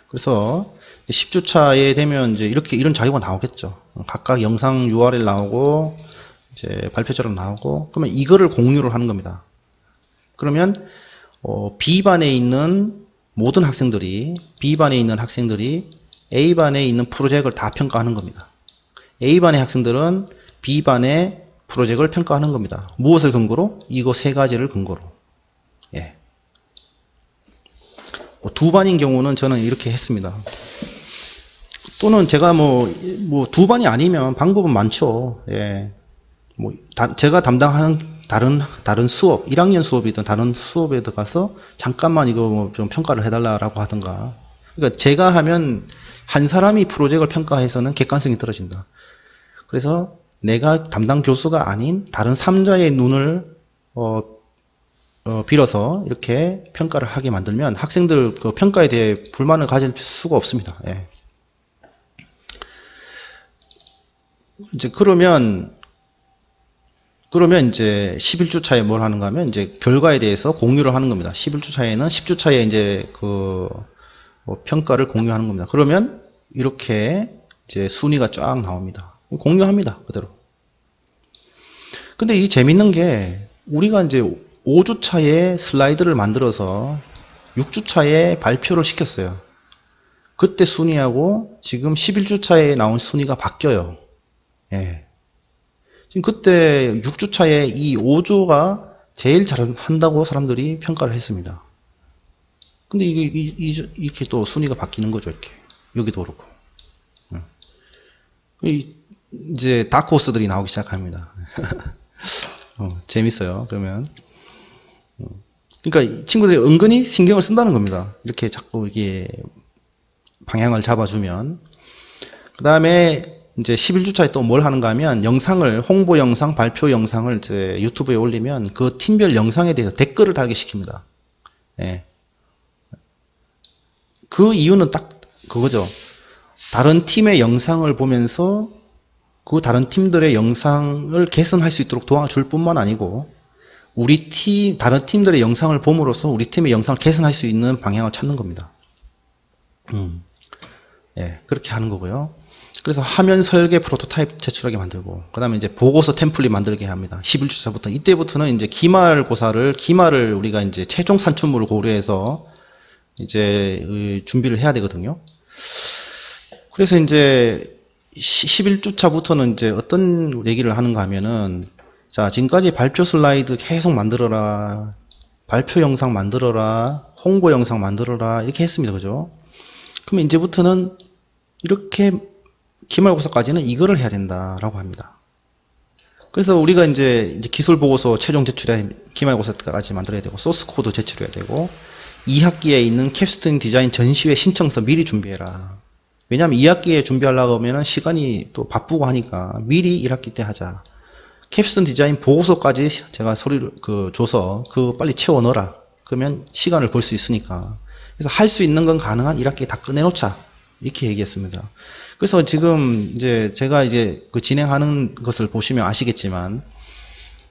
그래서 10주차에 되면 이제 이렇게 이런 자료가 나오겠죠. 각각 영상 URL 나오고 이제 발표자료 나오고, 그러면 이거를 공유를 하는 겁니다. 그러면 B반에 있는 모든 학생들이, B반에 있는 학생들이 A반에 있는 프로젝트를 다 평가하는 겁니다. A반의 학생들은 B반의 프로젝트를 평가하는 겁니다. 무엇을 근거로? 이거 세 가지를 근거로. 예. 두 반인 경우는 저는 이렇게 했습니다. 또는 제가 두 반이 아니면 방법은 많죠. 예. 제가 담당하는 다른 수업, 1학년 수업이든 다른 수업에 들어가서 잠깐만 이거 좀 평가를 해달라고 하든가. 그러니까 제가 하면 한 사람이 프로젝트를 평가해서는 객관성이 떨어진다. 그래서 내가 담당 교수가 아닌 다른 3자의 눈을 빌어서 이렇게 평가를 하게 만들면 학생들 그 평가에 대해 불만을 가질 수가 없습니다. 예. 이제 그러면 이제 11주 차에 뭘 하는가 하면 이제 결과에 대해서 공유를 하는 겁니다. 11주 차에는 10주 차에 이제 평가를 공유하는 겁니다. 그러면 이렇게 이제 순위가 쫙 나옵니다. 공유합니다. 그대로. 근데 이 재밌는 게 우리가 이제 5주 차에 슬라이드를 만들어서 6주 차에 발표를 시켰어요. 그때 순위하고 지금 11주 차에 나온 순위가 바뀌어요. 예. 지금 그때 6주 차에 이 5조가 제일 잘한다고 사람들이 평가를 했습니다. 근데 이렇게 또 순위가 바뀌는 거죠, 이렇게. 여기도 그렇고. 이제 다크호스들이 나오기 시작합니다. 재밌어요, 그러면. 그러니까 이 친구들이 은근히 신경을 쓴다는 겁니다. 이렇게 자꾸 이게 방향을 잡아주면. 그 다음에 이제 11주차에 또 뭘 하는가 하면 영상을, 홍보 영상, 발표 영상을 이제 유튜브에 올리면 그 팀별 영상에 대해서 댓글을 달게 시킵니다. 예. 그 이유는 딱 그거죠. 다른 팀의 영상을 보면서 그 다른 팀들의 영상을 개선할 수 있도록 도와줄 뿐만 아니고 다른 팀들의 영상을 봄으로써 우리 팀의 영상을 개선할 수 있는 방향을 찾는 겁니다. 예, 그렇게 하는 거고요. 그래서 화면 설계 프로토타입 제출하게 만들고, 그 다음에 이제 보고서 템플릿 만들게 합니다. 11주차부터. 이때부터는 이제 기말을 우리가 이제 최종 산출물을 고려해서 이제 준비를 해야 되거든요. 그래서 이제 11주차부터는 이제 어떤 얘기를 하는가 하면은, 자, 지금까지 발표 슬라이드 계속 만들어라, 발표 영상 만들어라, 홍보 영상 만들어라, 이렇게 했습니다. 그죠? 그러면 이제부터는 이렇게 기말고사까지는 이거를 해야 된다라고 합니다. 그래서 우리가 이제 기술 보고서 최종 제출에 기말고사까지 만들어야 되고, 소스 코드 제출해야 되고, 2학기에 있는 캡스톤 디자인 전시회 신청서 미리 준비해라. 왜냐하면 2학기에 준비하려고 하면 시간이 또 바쁘고 하니까 미리 1학기 때 하자. 캡스톤 디자인 보고서까지 제가 소리를 줘서 빨리 채워 넣어라. 그러면 시간을 벌 수 있으니까. 그래서 할 수 있는 건 가능한 1학기에 다 끝내놓자. 이렇게 얘기했습니다. 그래서 지금 이제 제가 이제 진행하는 것을 보시면 아시겠지만,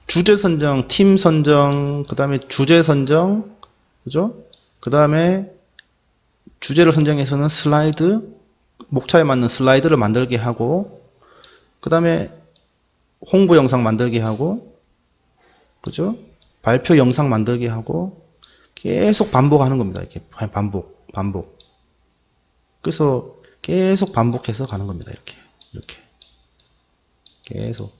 주제 선정, 팀 선정, 그 다음에 주제 선정, 그죠? 그 다음에 주제를 선정해서는 슬라이드, 목차에 맞는 슬라이드를 만들게 하고, 그 다음에 홍보 영상 만들게 하고, 그죠? 발표 영상 만들게 하고, 계속 반복하는 겁니다. 이렇게 반복. 그래서 계속 반복해서 가는 겁니다. 이렇게. 계속.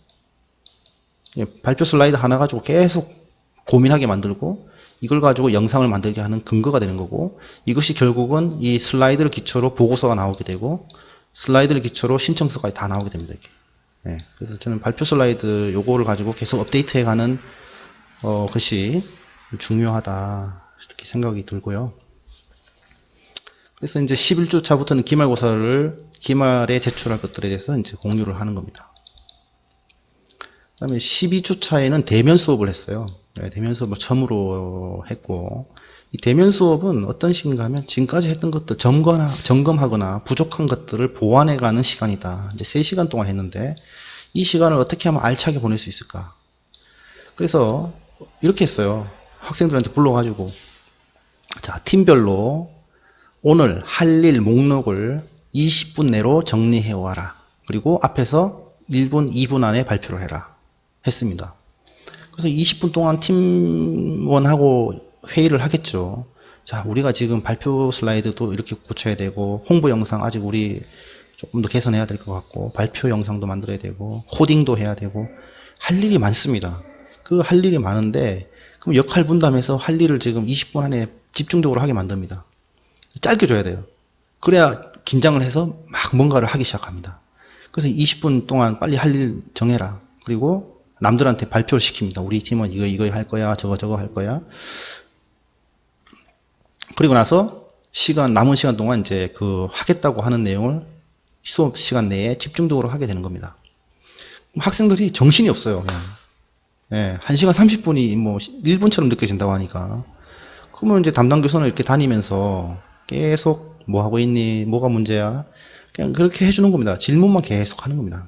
발표 슬라이드 하나 가지고 계속 고민하게 만들고, 이걸 가지고 영상을 만들게 하는 근거가 되는 거고, 이것이 결국은 이 슬라이드를 기초로 보고서가 나오게 되고, 슬라이드를 기초로 신청서까지 다 나오게 됩니다. 이렇게. 그래서 저는 발표 슬라이드 요거를 가지고 계속 업데이트해 가는 것이 중요하다, 이렇게 생각이 들고요. 그래서 이제 11주 차부터는 기말에 제출할 것들에 대해서 이제 공유를 하는 겁니다. 그 다음에 12주 차에는 대면 수업을 했어요. 대면 수업을 처음으로 했고, 이 대면 수업은 어떤 식인가 하면 지금까지 했던 것들 점검하거나 부족한 것들을 보완해가는 시간이다. 이제 3시간 동안 했는데, 이 시간을 어떻게 하면 알차게 보낼 수 있을까? 그래서 이렇게 했어요. 학생들한테 불러가지고, 자, 팀별로 오늘 할 일 목록을 20분 내로 정리해 와라. 그리고 앞에서 1분, 2분 안에 발표를 해라. 했습니다. 그래서 20분 동안 팀원하고 회의를 하겠죠. 자, 우리가 지금 발표 슬라이드도 이렇게 고쳐야 되고, 홍보 영상 아직 우리 조금 더 개선해야 될 것 같고, 발표 영상도 만들어야 되고, 코딩도 해야 되고, 할 일이 많습니다. 그 할 일이 많은데, 그럼 역할 분담해서 할 일을 지금 20분 안에 집중적으로 하게 만듭니다. 짧게 줘야 돼요. 그래야 긴장을 해서 막 뭔가를 하기 시작합니다. 그래서 20분 동안 빨리 할 일 정해라. 그리고 남들한테 발표를 시킵니다. 우리 팀은 이거 할 거야, 저거 할 거야. 그리고 나서 남은 시간 동안 이제 그 하겠다고 하는 내용을 수업 시간 내에 집중적으로 하게 되는 겁니다. 학생들이 정신이 없어요. 그냥. 예, 1시간 30분이 뭐 1분처럼 느껴진다고 하니까. 그러면 이제 담당 교수는 이렇게 다니면서 계속 뭐 하고 있니? 뭐가 문제야? 그냥 그렇게 해주는 겁니다. 질문만 계속 하는 겁니다.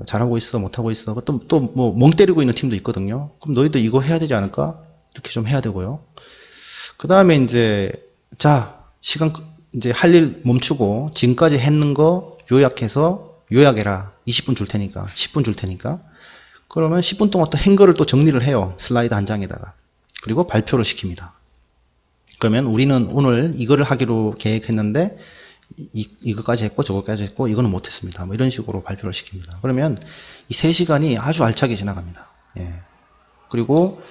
잘하고 있어? 못하고 있어? 또 뭐 멍 때리고 있는 팀도 있거든요. 그럼 너희도 이거 해야 되지 않을까? 이렇게 좀 해야 되고요. 그 다음에 이제, 자, 이제 할 일 멈추고, 지금까지 했는 거 요약해라. 20분 줄 테니까, 10분 줄 테니까. 그러면 10분 동안 또 행거를 또 정리를 해요. 슬라이드 한 장에다가. 그리고 발표를 시킵니다. 그러면 우리는 오늘 이거를 하기로 계획했는데, 이거까지 했고, 저거까지 했고, 이거는 못했습니다. 뭐 이런 식으로 발표를 시킵니다. 그러면 이 3시간이 아주 알차게 지나갑니다. 예. 그리고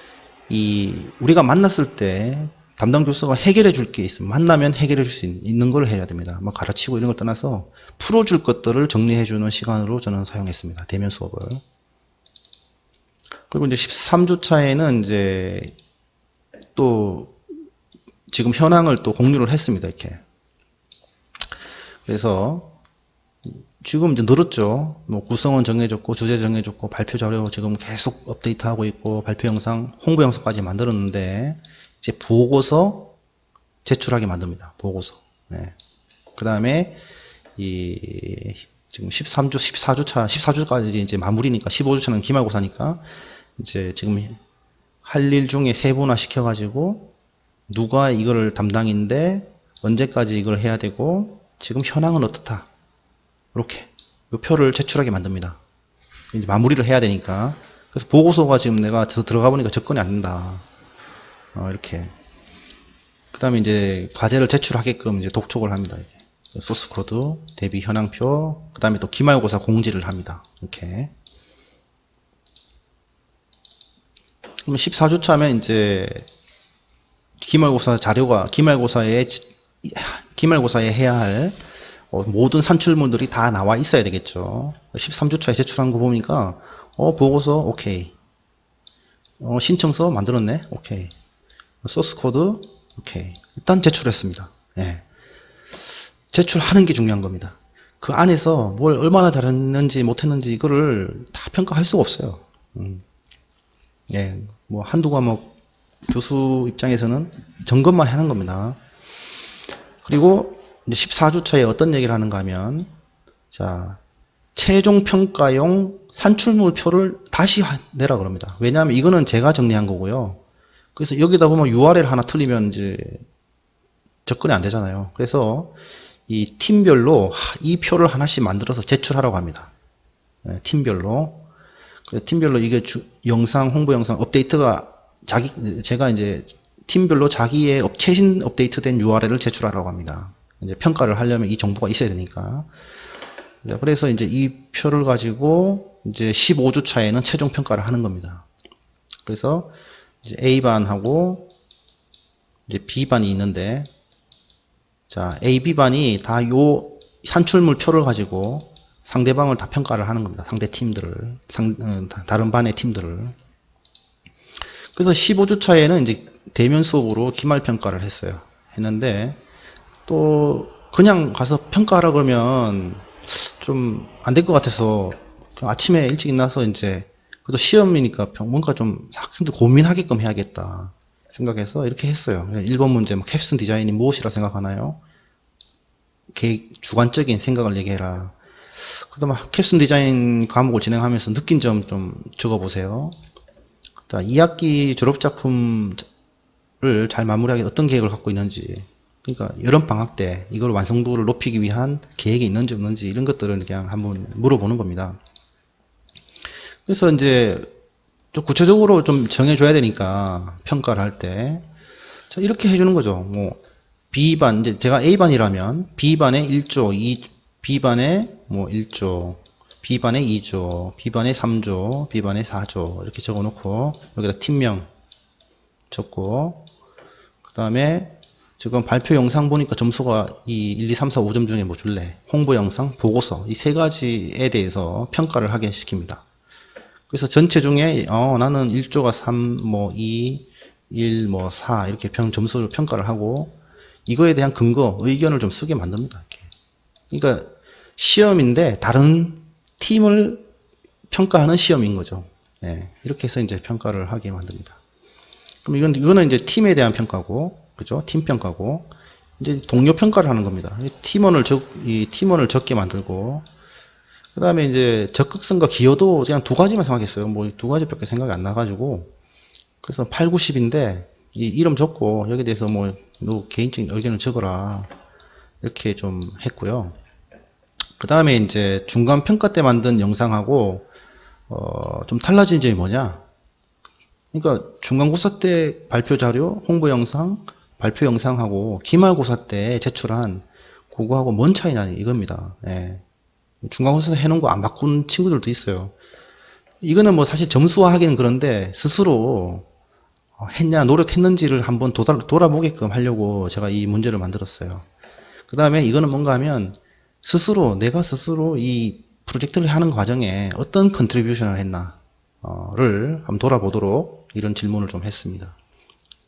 우리가 만났을 때, 담당 교수가 해결해 줄 게 있으면 만나면 해결해 줄 수 있는 걸 해야 됩니다. 뭐 가르치고 이런 걸 떠나서 풀어줄 것들을 정리해 주는 시간으로 저는 사용했습니다. 대면 수업을. 그리고 이제 13주차에는 이제 또 지금 현황을 또 공유를 했습니다. 이렇게. 그래서 지금 이제 늘었죠. 뭐 구성은 정해졌고 주제 정해졌고 발표 자료 지금 계속 업데이트하고 있고 발표 영상, 홍보 영상까지 만들었는데 이제 보고서 제출하게 만듭니다. 보고서. 네. 그 다음에 지금 13주, 14주차, 14주까지 이제 마무리니까 15주차는 기말고사니까 이제 지금 할 일 중에 세분화 시켜가지고 누가 이거를 담당인데 언제까지 이걸 해야 되고 지금 현황은 어떻다. 이렇게 이 표를 제출하게 만듭니다. 이제 마무리를 해야 되니까. 그래서 보고서가 지금 내가 들어가 보니까 접근이 안 된다. 이렇게. 그 다음에 이제 과제를 제출하게끔 이제 독촉을 합니다. 이렇게. 소스 코드, 대비 현황표, 그 다음에 또 기말고사 공지를 합니다. 이렇게. 그럼 14주차면 이제 기말고사 자료가, 기말고사에 해야 할 모든 산출물들이 다 나와 있어야 되겠죠. 13주차에 제출한 거 보니까, 보고서, 오케이. 신청서 만들었네? 오케이. 소스 코드, 오케이. 일단 제출했습니다. 예. 제출하는 게 중요한 겁니다. 그 안에서 뭘 얼마나 잘했는지 못했는지 이거를 다 평가할 수가 없어요. 예. 뭐 한두 과목 교수 입장에서는 점검만 하는 겁니다. 그리고 이제 14주차에 어떤 얘기를 하는가 하면, 자, 최종 평가용 산출물표를 다시 내라 그럽니다. 왜냐하면 이거는 제가 정리한 거고요. 그래서 여기다 보면 URL 하나 틀리면 이제 접근이 안 되잖아요. 그래서 이 팀별로 이 표를 하나씩 만들어서 제출하라고 합니다. 네, 팀별로. 팀별로 이게 영상, 홍보 영상 업데이트가 제가 이제 팀별로 자기의 최신 업데이트된 URL을 제출하라고 합니다. 이제 평가를 하려면 이 정보가 있어야 되니까. 그래서 이제 이 표를 가지고 이제 15주 차에는 최종 평가를 하는 겁니다. 그래서 이제 A반하고 이제 B반이 있는데, 자, A, B반이 다 요 산출물 표를 가지고 상대방을 다 평가를 하는 겁니다. 상대 팀들을, 다른 반의 팀들을. 그래서 15주 차에는 이제 대면 수업으로 기말 평가를 했는데, 또 그냥 가서 평가하라 그러면 좀 안 될 것 같아서 아침에 일찍 일어나서 이제 그래도 시험이니까 뭔가 좀 학생들 고민하게끔 해야겠다 생각해서 이렇게 했어요. 1번 문제 뭐 캡슨 디자인이 무엇이라 생각하나요? 주관적인 생각을 얘기해라. 그다음 캡슨 디자인 과목을 진행하면서 느낀 점 좀 적어보세요. 2학기 졸업작품을 잘 마무리하기 어떤 계획을 갖고 있는지, 그러니까 여름방학 때 이걸 완성도를 높이기 위한 계획이 있는지 없는지 이런 것들을 그냥 한번 물어보는 겁니다. 그래서 이제 좀 구체적으로 좀 정해줘야 되니까 평가를 할 때, 자, 이렇게 해주는 거죠. 뭐, B반, 이제 제가 A반이라면 B반에 1조, B반에 뭐 1조, B반에 2조, B반에 3조, B반에 4조 이렇게 적어 놓고 여기다 팀명 적고, 그 다음에 지금 발표 영상 보니까 점수가 이 1, 2, 3, 4, 5점 중에 뭐 줄래? 홍보 영상, 보고서 이 세 가지에 대해서 평가를 하게 시킵니다. 그래서 전체 중에 나는 1조가 3, 뭐 2, 1, 뭐 4 이렇게 점수를 평가를 하고 이거에 대한 근거, 의견을 좀 쓰게 만듭니다. 이렇게. 그러니까 시험인데 다른 팀을 평가하는 시험인 거죠. 예, 이렇게 해서 이제 평가를 하게 만듭니다. 그럼 이거는 이제 팀에 대한 평가고, 그죠? 팀 평가고, 이제 동료 평가를 하는 겁니다. 이 팀원을 적게 만들고, 그 다음에 이제 적극성과 기여도 그냥 두 가지만 생각했어요. 뭐 두 가지밖에 생각이 안 나가지고. 그래서 8, 90인데, 이 이름 적고, 여기에 대해서 뭐, 너 개인적인 의견을 적어라. 이렇게 좀 했고요. 그 다음에 이제 중간 평가 때 만든 영상하고, 좀 달라진 점이 뭐냐? 그러니까 중간고사 때 발표 자료, 홍보 영상, 발표 영상하고 기말고사 때 제출한 그거하고 뭔 차이냐 이겁니다. 예. 중간고사 해놓은 거 안 바꾼 친구들도 있어요. 이거는 뭐 사실 점수화하기는 그런데 스스로 했냐 노력했는지를 한번 돌아보게끔 하려고 제가 이 문제를 만들었어요. 그 다음에 이거는 뭔가 하면 내가 스스로 이 프로젝트를 하는 과정에 어떤 컨트리뷰션을 했나를 한번 돌아보도록 이런 질문을 좀 했습니다.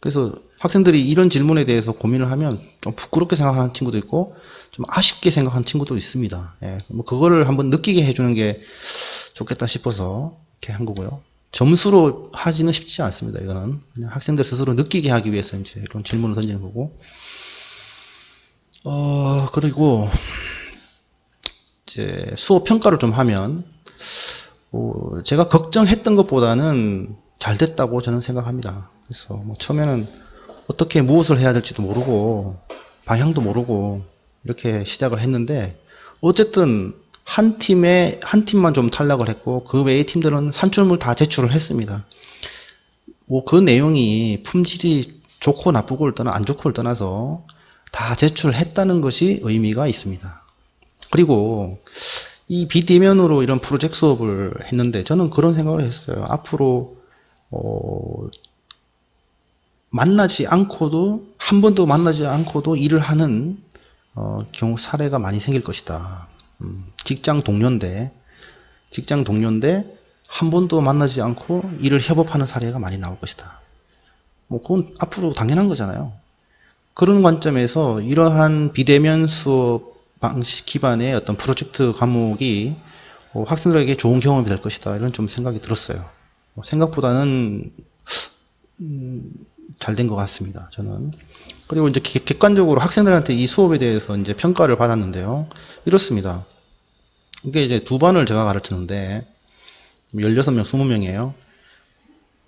그래서 학생들이 이런 질문에 대해서 고민을 하면 좀 부끄럽게 생각하는 친구도 있고 좀 아쉽게 생각하는 친구도 있습니다. 예, 뭐 그거를 한번 느끼게 해주는 게 좋겠다 싶어서 이렇게 한 거고요. 점수로 하지는 쉽지 않습니다. 이거는 그냥 학생들 스스로 느끼게 하기 위해서 이제 이런 질문을 던지는 거고. 그리고 이제 수업 평가를 좀 하면 제가 걱정했던 것보다는 잘 됐다고 저는 생각합니다. 그래서 뭐 처음에는 어떻게 무엇을 해야 될지도 모르고 방향도 모르고 이렇게 시작을 했는데 어쨌든 한 팀만 좀 탈락을 했고 그 외의 팀들은 산출물 다 제출을 했습니다. 뭐 그 내용이 품질이 좋고 나쁘고를 떠나 안 좋고를 떠나서 다 제출했다는 것이 의미가 있습니다. 그리고 이 비대면으로 이런 프로젝트 수업을 했는데 저는 그런 생각을 했어요. 앞으로 만나지 않고도 한 번도 만나지 않고도 일을 하는 경우 사례가 많이 생길 것이다. 직장 동료인데 한 번도 만나지 않고 일을 협업하는 사례가 많이 나올 것이다. 뭐 그건 앞으로 당연한 거잖아요. 그런 관점에서 이러한 비대면 수업 방식 기반의 어떤 프로젝트 과목이 학생들에게 좋은 경험이 될 것이다. 이런 좀 생각이 들었어요. 생각보다는 잘 된 것 같습니다. 저는. 그리고 이제 객관적으로 학생들한테 이 수업에 대해서 이제 평가를 받았는데요. 이렇습니다. 이게 이제 두 반을 제가 가르치는데 16명, 20명이에요.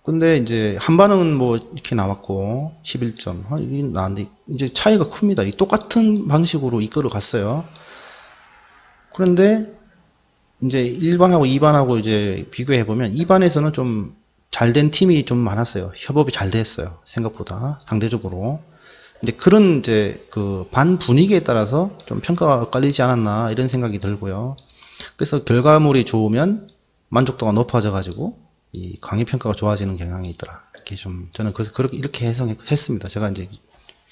근데 이제 한 반은 뭐 이렇게 나왔고 11점. 이게 나왔는데 이제 차이가 큽니다. 이 똑같은 방식으로 이끌어 갔어요. 그런데 이제 1반하고 2반하고 이제 비교해 보면 2반에서는 좀 잘 된 팀이 좀 많았어요. 협업이 잘 됐어요. 생각보다 상대적으로. 근데 그런 이제 그 반 분위기에 따라서 좀 평가가 엇갈리지 않았나 이런 생각이 들고요. 그래서 결과물이 좋으면 만족도가 높아져 가지고 이 강의 평가가 좋아지는 경향이 있더라. 이렇게 좀 저는 그래서 그렇게 이렇게 해석했습니다. 제가 이제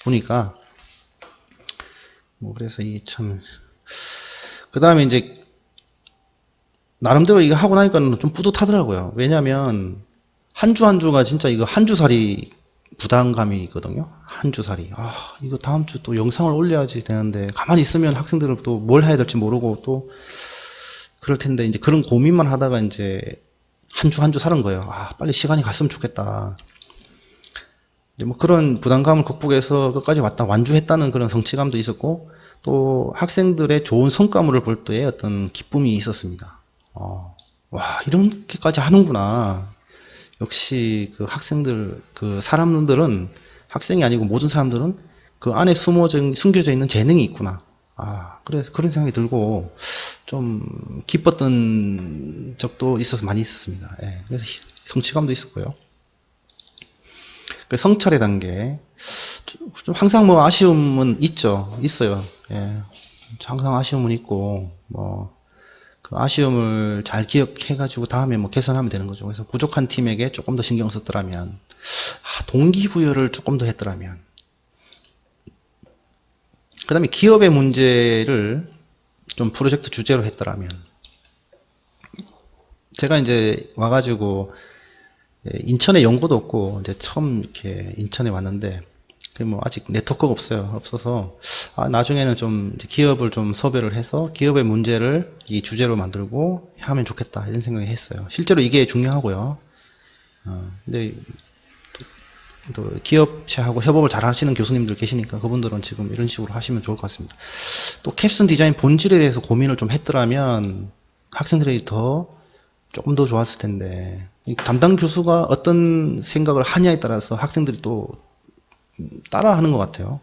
보니까 뭐 그래서 이 참 그 다음에 이제 나름대로 이거 하고 나니까 좀 뿌듯하더라고요. 왜냐면 한 주 한 주가 진짜 이거 한 주살이 부담감이 있거든요. 한 주살이. 이거 다음 주 또 영상을 올려야지 되는데 가만히 있으면 학생들은 또 뭘 해야 될지 모르고 또 그럴 텐데 이제 그런 고민만 하다가 이제 한 주 한 주 사는 거예요. 빨리 시간이 갔으면 좋겠다. 이제 뭐 그런 부담감을 극복해서 끝까지 왔다 완주했다는 그런 성취감도 있었고 또 학생들의 좋은 성과물을 볼 때의 어떤 기쁨이 있었습니다. 와, 이렇게까지 하는구나. 역시 그 학생들, 그 사람들은 학생이 아니고 모든 사람들은 그 안에 숨겨져 있는 재능이 있구나. 아, 그래서 그런 생각이 들고 좀 기뻤던 적도 있어서 많이 있었습니다. 예, 그래서 성취감도 있었고요. 그 성찰의 단계. 좀 항상 뭐 아쉬움은 있어요. 예, 항상 아쉬움은 있고, 뭐, 그 아쉬움을 잘 기억해가지고 다음에 뭐 개선하면 되는 거죠. 그래서 부족한 팀에게 조금 더 신경 썼더라면, 동기부여를 조금 더 했더라면, 그 다음에 기업의 문제를 좀 프로젝트 주제로 했더라면, 제가 이제 와가지고 인천에 연고도 없고 이제 처음 이렇게 인천에 왔는데 뭐 아직 네트워크가 없어서 나중에는 좀 이제 기업을 좀 섭외를 해서 기업의 문제를 이 주제로 만들고 하면 좋겠다 이런 생각을 했어요. 실제로 이게 중요하고요. 근데 또 기업체하고 협업을 잘 하시는 교수님들 계시니까 그분들은 지금 이런 식으로 하시면 좋을 것 같습니다. 또 캡슨 디자인 본질에 대해서 고민을 좀 했더라면 학생들이 조금 더 좋았을 텐데, 담당 교수가 어떤 생각을 하냐에 따라서 학생들이 또 따라 하는 것 같아요.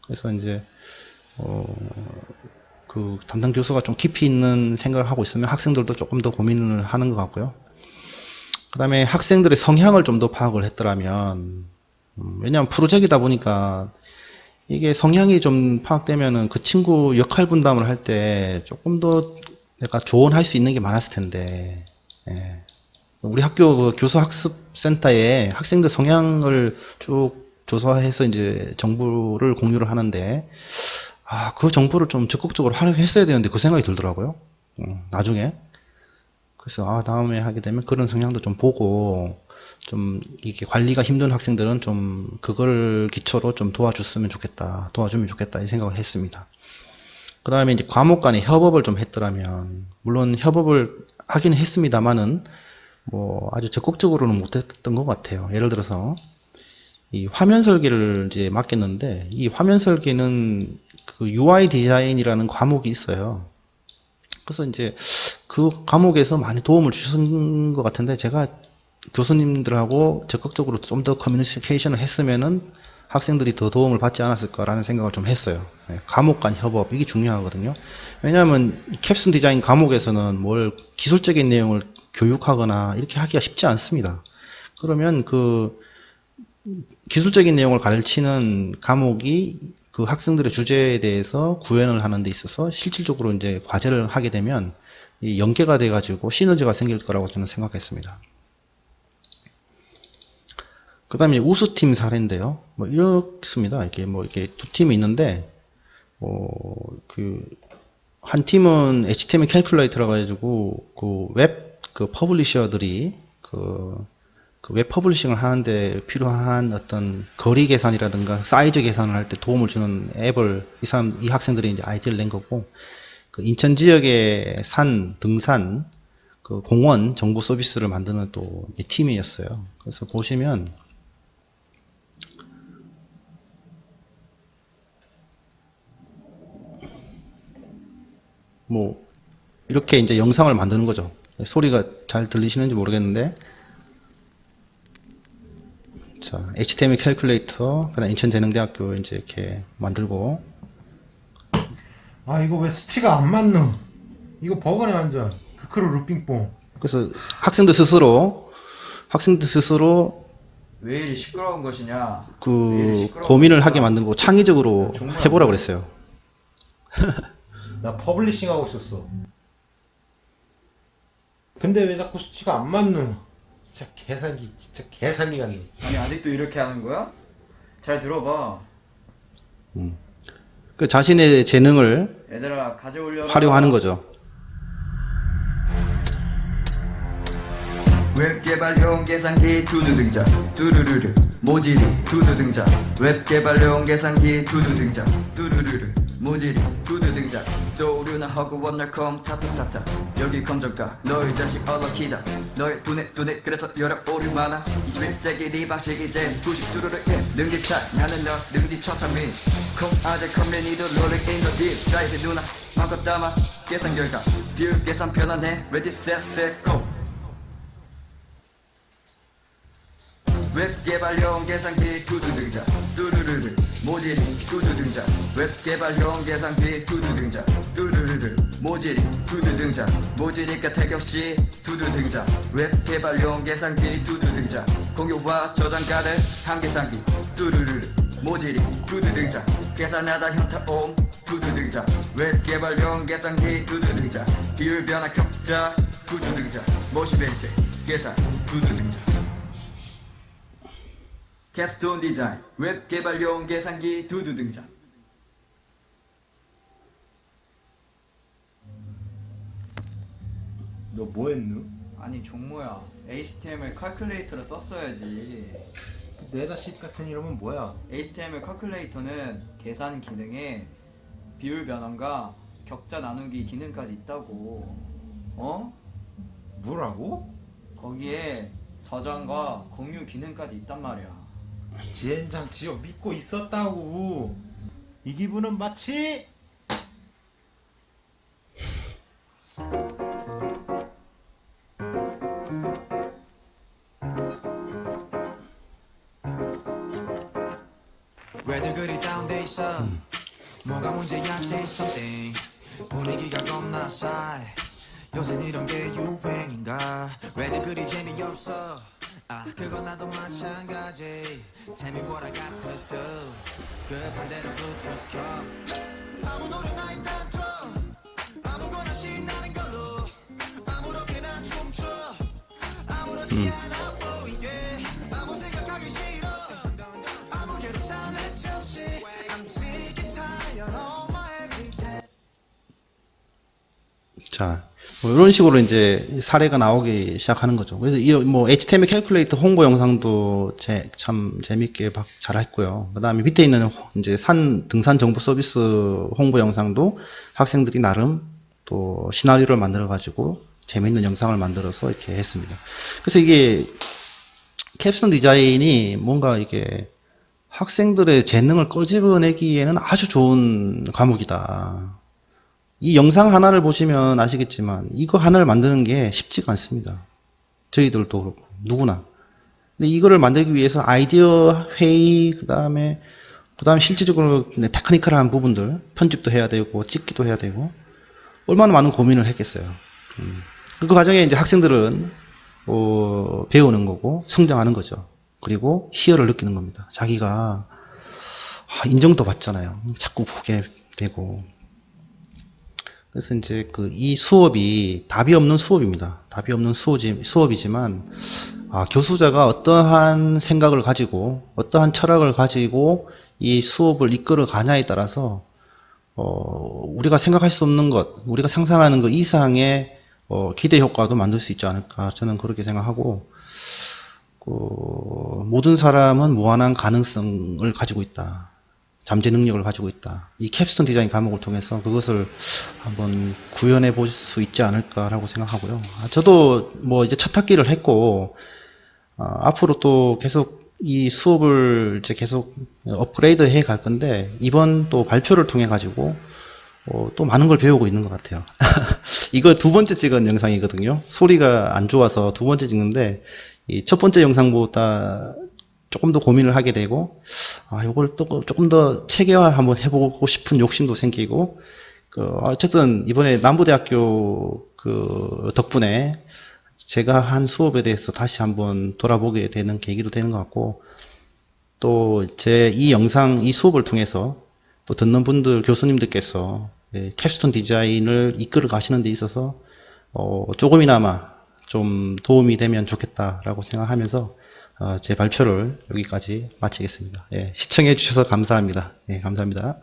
그래서 이제 그 담당 교수가 좀 깊이 있는 생각을 하고 있으면 학생들도 조금 더 고민을 하는 것 같고요. 그 다음에 학생들의 성향을 좀 더 파악을 했더라면, 왜냐하면 프로젝트이다 보니까 이게 성향이 좀 파악되면은 그 친구 역할 분담을 할 때 조금 더 내가 조언할 수 있는 게 많았을 텐데, 예. 우리 학교 그 교수학습센터에 학생들 성향을 쭉 조사해서 이제 정보를 공유를 하는데, 그 정보를 좀 적극적으로 활용했어야 되는데 그 생각이 들더라고요. 나중에. 그래서 다음에 하게 되면 그런 성향도 좀 보고, 좀 이게 관리가 힘든 학생들은 좀 그걸 기초로 좀 도와주면 좋겠다 이 생각을 했습니다. 그 다음에 이제 과목 간의 협업을 좀 했더라면, 물론 협업을 하긴 했습니다만은 뭐 아주 적극적으로는 못했던 것 같아요. 예를 들어서 이 화면 설계를 이제 맡겼는데, 이 화면 설계는 그 UI 디자인이라는 과목이 있어요. 그래서 이제 그 과목에서 많이 도움을 주신 것 같은데, 제가 교수님들하고 적극적으로 좀 더 커뮤니케이션을 했으면은 학생들이 더 도움을 받지 않았을까라는 생각을 좀 했어요. 과목 간 협업, 이게 중요하거든요. 왜냐하면 캡슨 디자인 과목에서는 뭘 기술적인 내용을 교육하거나 이렇게 하기가 쉽지 않습니다. 그러면 그 기술적인 내용을 가르치는 과목이 그 학생들의 주제에 대해서 구현을 하는 데 있어서 실질적으로 이제 과제를 하게 되면 연계가 돼 가지고 시너지가 생길 거라고 저는 생각했습니다. 그 다음에 우수팀 사례인데요. 뭐 이렇습니다. 이렇게 두 팀이 있는데, 한 팀은 HTML 캘큘레이터라고 해가지고 그 퍼블리셔들이 웹 퍼블리싱을 하는데 필요한 어떤 거리 계산이라든가 사이즈 계산을 할 때 도움을 주는 앱을 이 학생들이 이제 아이디어를 낸 거고, 그 인천 지역의 등산, 그 공원 정보 서비스를 만드는 또 팀이었어요. 그래서 보시면 뭐 이렇게 이제 영상을 만드는 거죠. 소리가 잘 들리시는지 모르겠는데, 자, HTML 캘큘레이터, 그다음 인천재능대학교 이제 이렇게 만들고. 이거 왜 수치가 안 맞노? 이거 버거네 완전. 크크루 루핑뽕. 그래서 학생들 스스로 왜 이리 시끄러운 것이냐? 왜 이리 그 시끄러운 고민을 것인가? 하게 만들고 창의적으로 정말 해보라 안 그랬어요. 나 퍼블리싱 하고 있었어. 근데 왜 자꾸 수치가 안 맞노? 진짜 계산기 같네. 아니 아직도 이렇게 하는 거야? 잘 들어봐. 그 자신의 재능을 얘들아 가져올려라. 활용하는 거죠. 웹 개발용 계산기 두두 등장 뚜루루루 모질이 두두 등장 웹 개발용 계산기 두두 등장 뚜루루루 모질이 두두 등장 떠오르나 허구원 날컴 타타타타 여기 검정가 너희 자식 얼럭키다 너의 두뇌 그래서 여러 오류 많아 21세기 네 방식이 제일 90 뚜루루 능지차 나는 너 능지 처참히 컴 아재 커뮤니도 롤링 인더 딥 자 이제 누나 마음껏 담아 계산 결과 비율 계산 편안해 레디 셋 셋 고 웹 개발용 계산기 두두 등장 뚜루루루 모질이 두두 등장 웹 개발용 계산기 두두 등장 뚜루루루 모질이 두두 등장 모질이가 태격시 두두 등장 웹 개발용 계산기 두두 등장 공유와 저장 가능 한 계산기 뚜루루루 모질이 두두 등장 계산하다 현타 옴 두두 등장 웹 개발용 계산기 두두 등장 비율 변화 격자 두두 등장 모시벤치 계산 두두 등장 캡스톤 디자인 웹 개발용 계산기 두두 등장 너 뭐 했누? 아니 종모야, HTML 칼큘레이터를 썼어야지. 네다쉿 같은 이름은 뭐야? HTML 칼큘레이터는 계산 기능에 비율 변환과 격자 나누기 기능까지 있다고. 어? 뭐라고? 거기에 저장과 공유 기능까지 있단 말이야. 지엔장 지역 믿고 있었다고. 이 기분은 마치 왜들 그리 다운돼 있어 뭐가 문제야 say something 분위기가 겁나 싸해 요새 이런 게 유행인가 왜들 그리 재미없어 아 그건 나도 마찬가지 Tell me what I got to do 그 반대로 블루투스 켜 아무 노래나 일단 틀어 아무거나 신나는 걸로 아무렇게나 춤춰 아무렇지 않아 보이게 아무 생각하기 싫어 아무개로 살레지 없이 I'm sick and tired of my everyday 자, 뭐 이런 식으로 이제 사례가 나오기 시작하는 거죠. 그래서 이 뭐 HTML 캘큘레이터 홍보 영상도 참 재밌게 잘 했고요. 그 다음에 밑에 있는 이제 등산 정보 서비스 홍보 영상도 학생들이 나름 또 시나리오를 만들어 가지고 재밌는 영상을 만들어서 이렇게 했습니다. 그래서 이게 캡스톤 디자인이 뭔가 이게 학생들의 재능을 꺼집어내기에는 아주 좋은 과목이다. 이 영상 하나를 보시면 아시겠지만 이거 하나를 만드는 게 쉽지가 않습니다. 저희들도 그렇고 누구나. 근데 이거를 만들기 위해서 아이디어 회의 그 다음에 실질적으로 테크니컬한 부분들 편집도 해야 되고 찍기도 해야 되고 얼마나 많은 고민을 했겠어요. 그 과정에 이제 학생들은 배우는 거고 성장하는 거죠. 그리고 희열을 느끼는 겁니다. 자기가 인정도 받잖아요. 자꾸 보게 되고. 그래서 이제 이 수업이 답이 없는 수업입니다. 답이 없는 수업이지만 교수자가 어떠한 생각을 가지고 어떠한 철학을 가지고 이 수업을 이끌어 가냐에 따라서 우리가 생각할 수 없는 것, 우리가 상상하는 것 이상의 기대 효과도 만들 수 있지 않을까 저는 그렇게 생각하고 모든 사람은 무한한 가능성을 가지고 있다. 잠재 능력을 가지고 있다. 이 캡스톤 디자인 과목을 통해서 그것을 한번 구현해 볼 수 있지 않을까라고 생각하고요. 저도 뭐 이제 첫 학기를 했고 앞으로 또 계속 이 수업을 이제 계속 업그레이드 해 갈 건데 이번 또 발표를 통해 가지고 또 많은 걸 배우고 있는 것 같아요. 이거 두 번째 찍은 영상이거든요. 소리가 안 좋아서 두 번째 찍는데 이 첫 번째 영상보다 조금 더 고민을 하게 되고, 요걸 또 조금 더 체계화 한번 해보고 싶은 욕심도 생기고, 어쨌든 이번에 남부대학교 덕분에 제가 한 수업에 대해서 다시 한번 돌아보게 되는 계기도 되는 것 같고, 또 제 이 영상, 이 수업을 통해서 또 듣는 분들, 교수님들께서 캡스톤 디자인을 이끌어 가시는 데 있어서 조금이나마 좀 도움이 되면 좋겠다라고 생각하면서 제 발표를 여기까지 마치겠습니다. 시청해 주셔서 감사합니다. 감사합니다.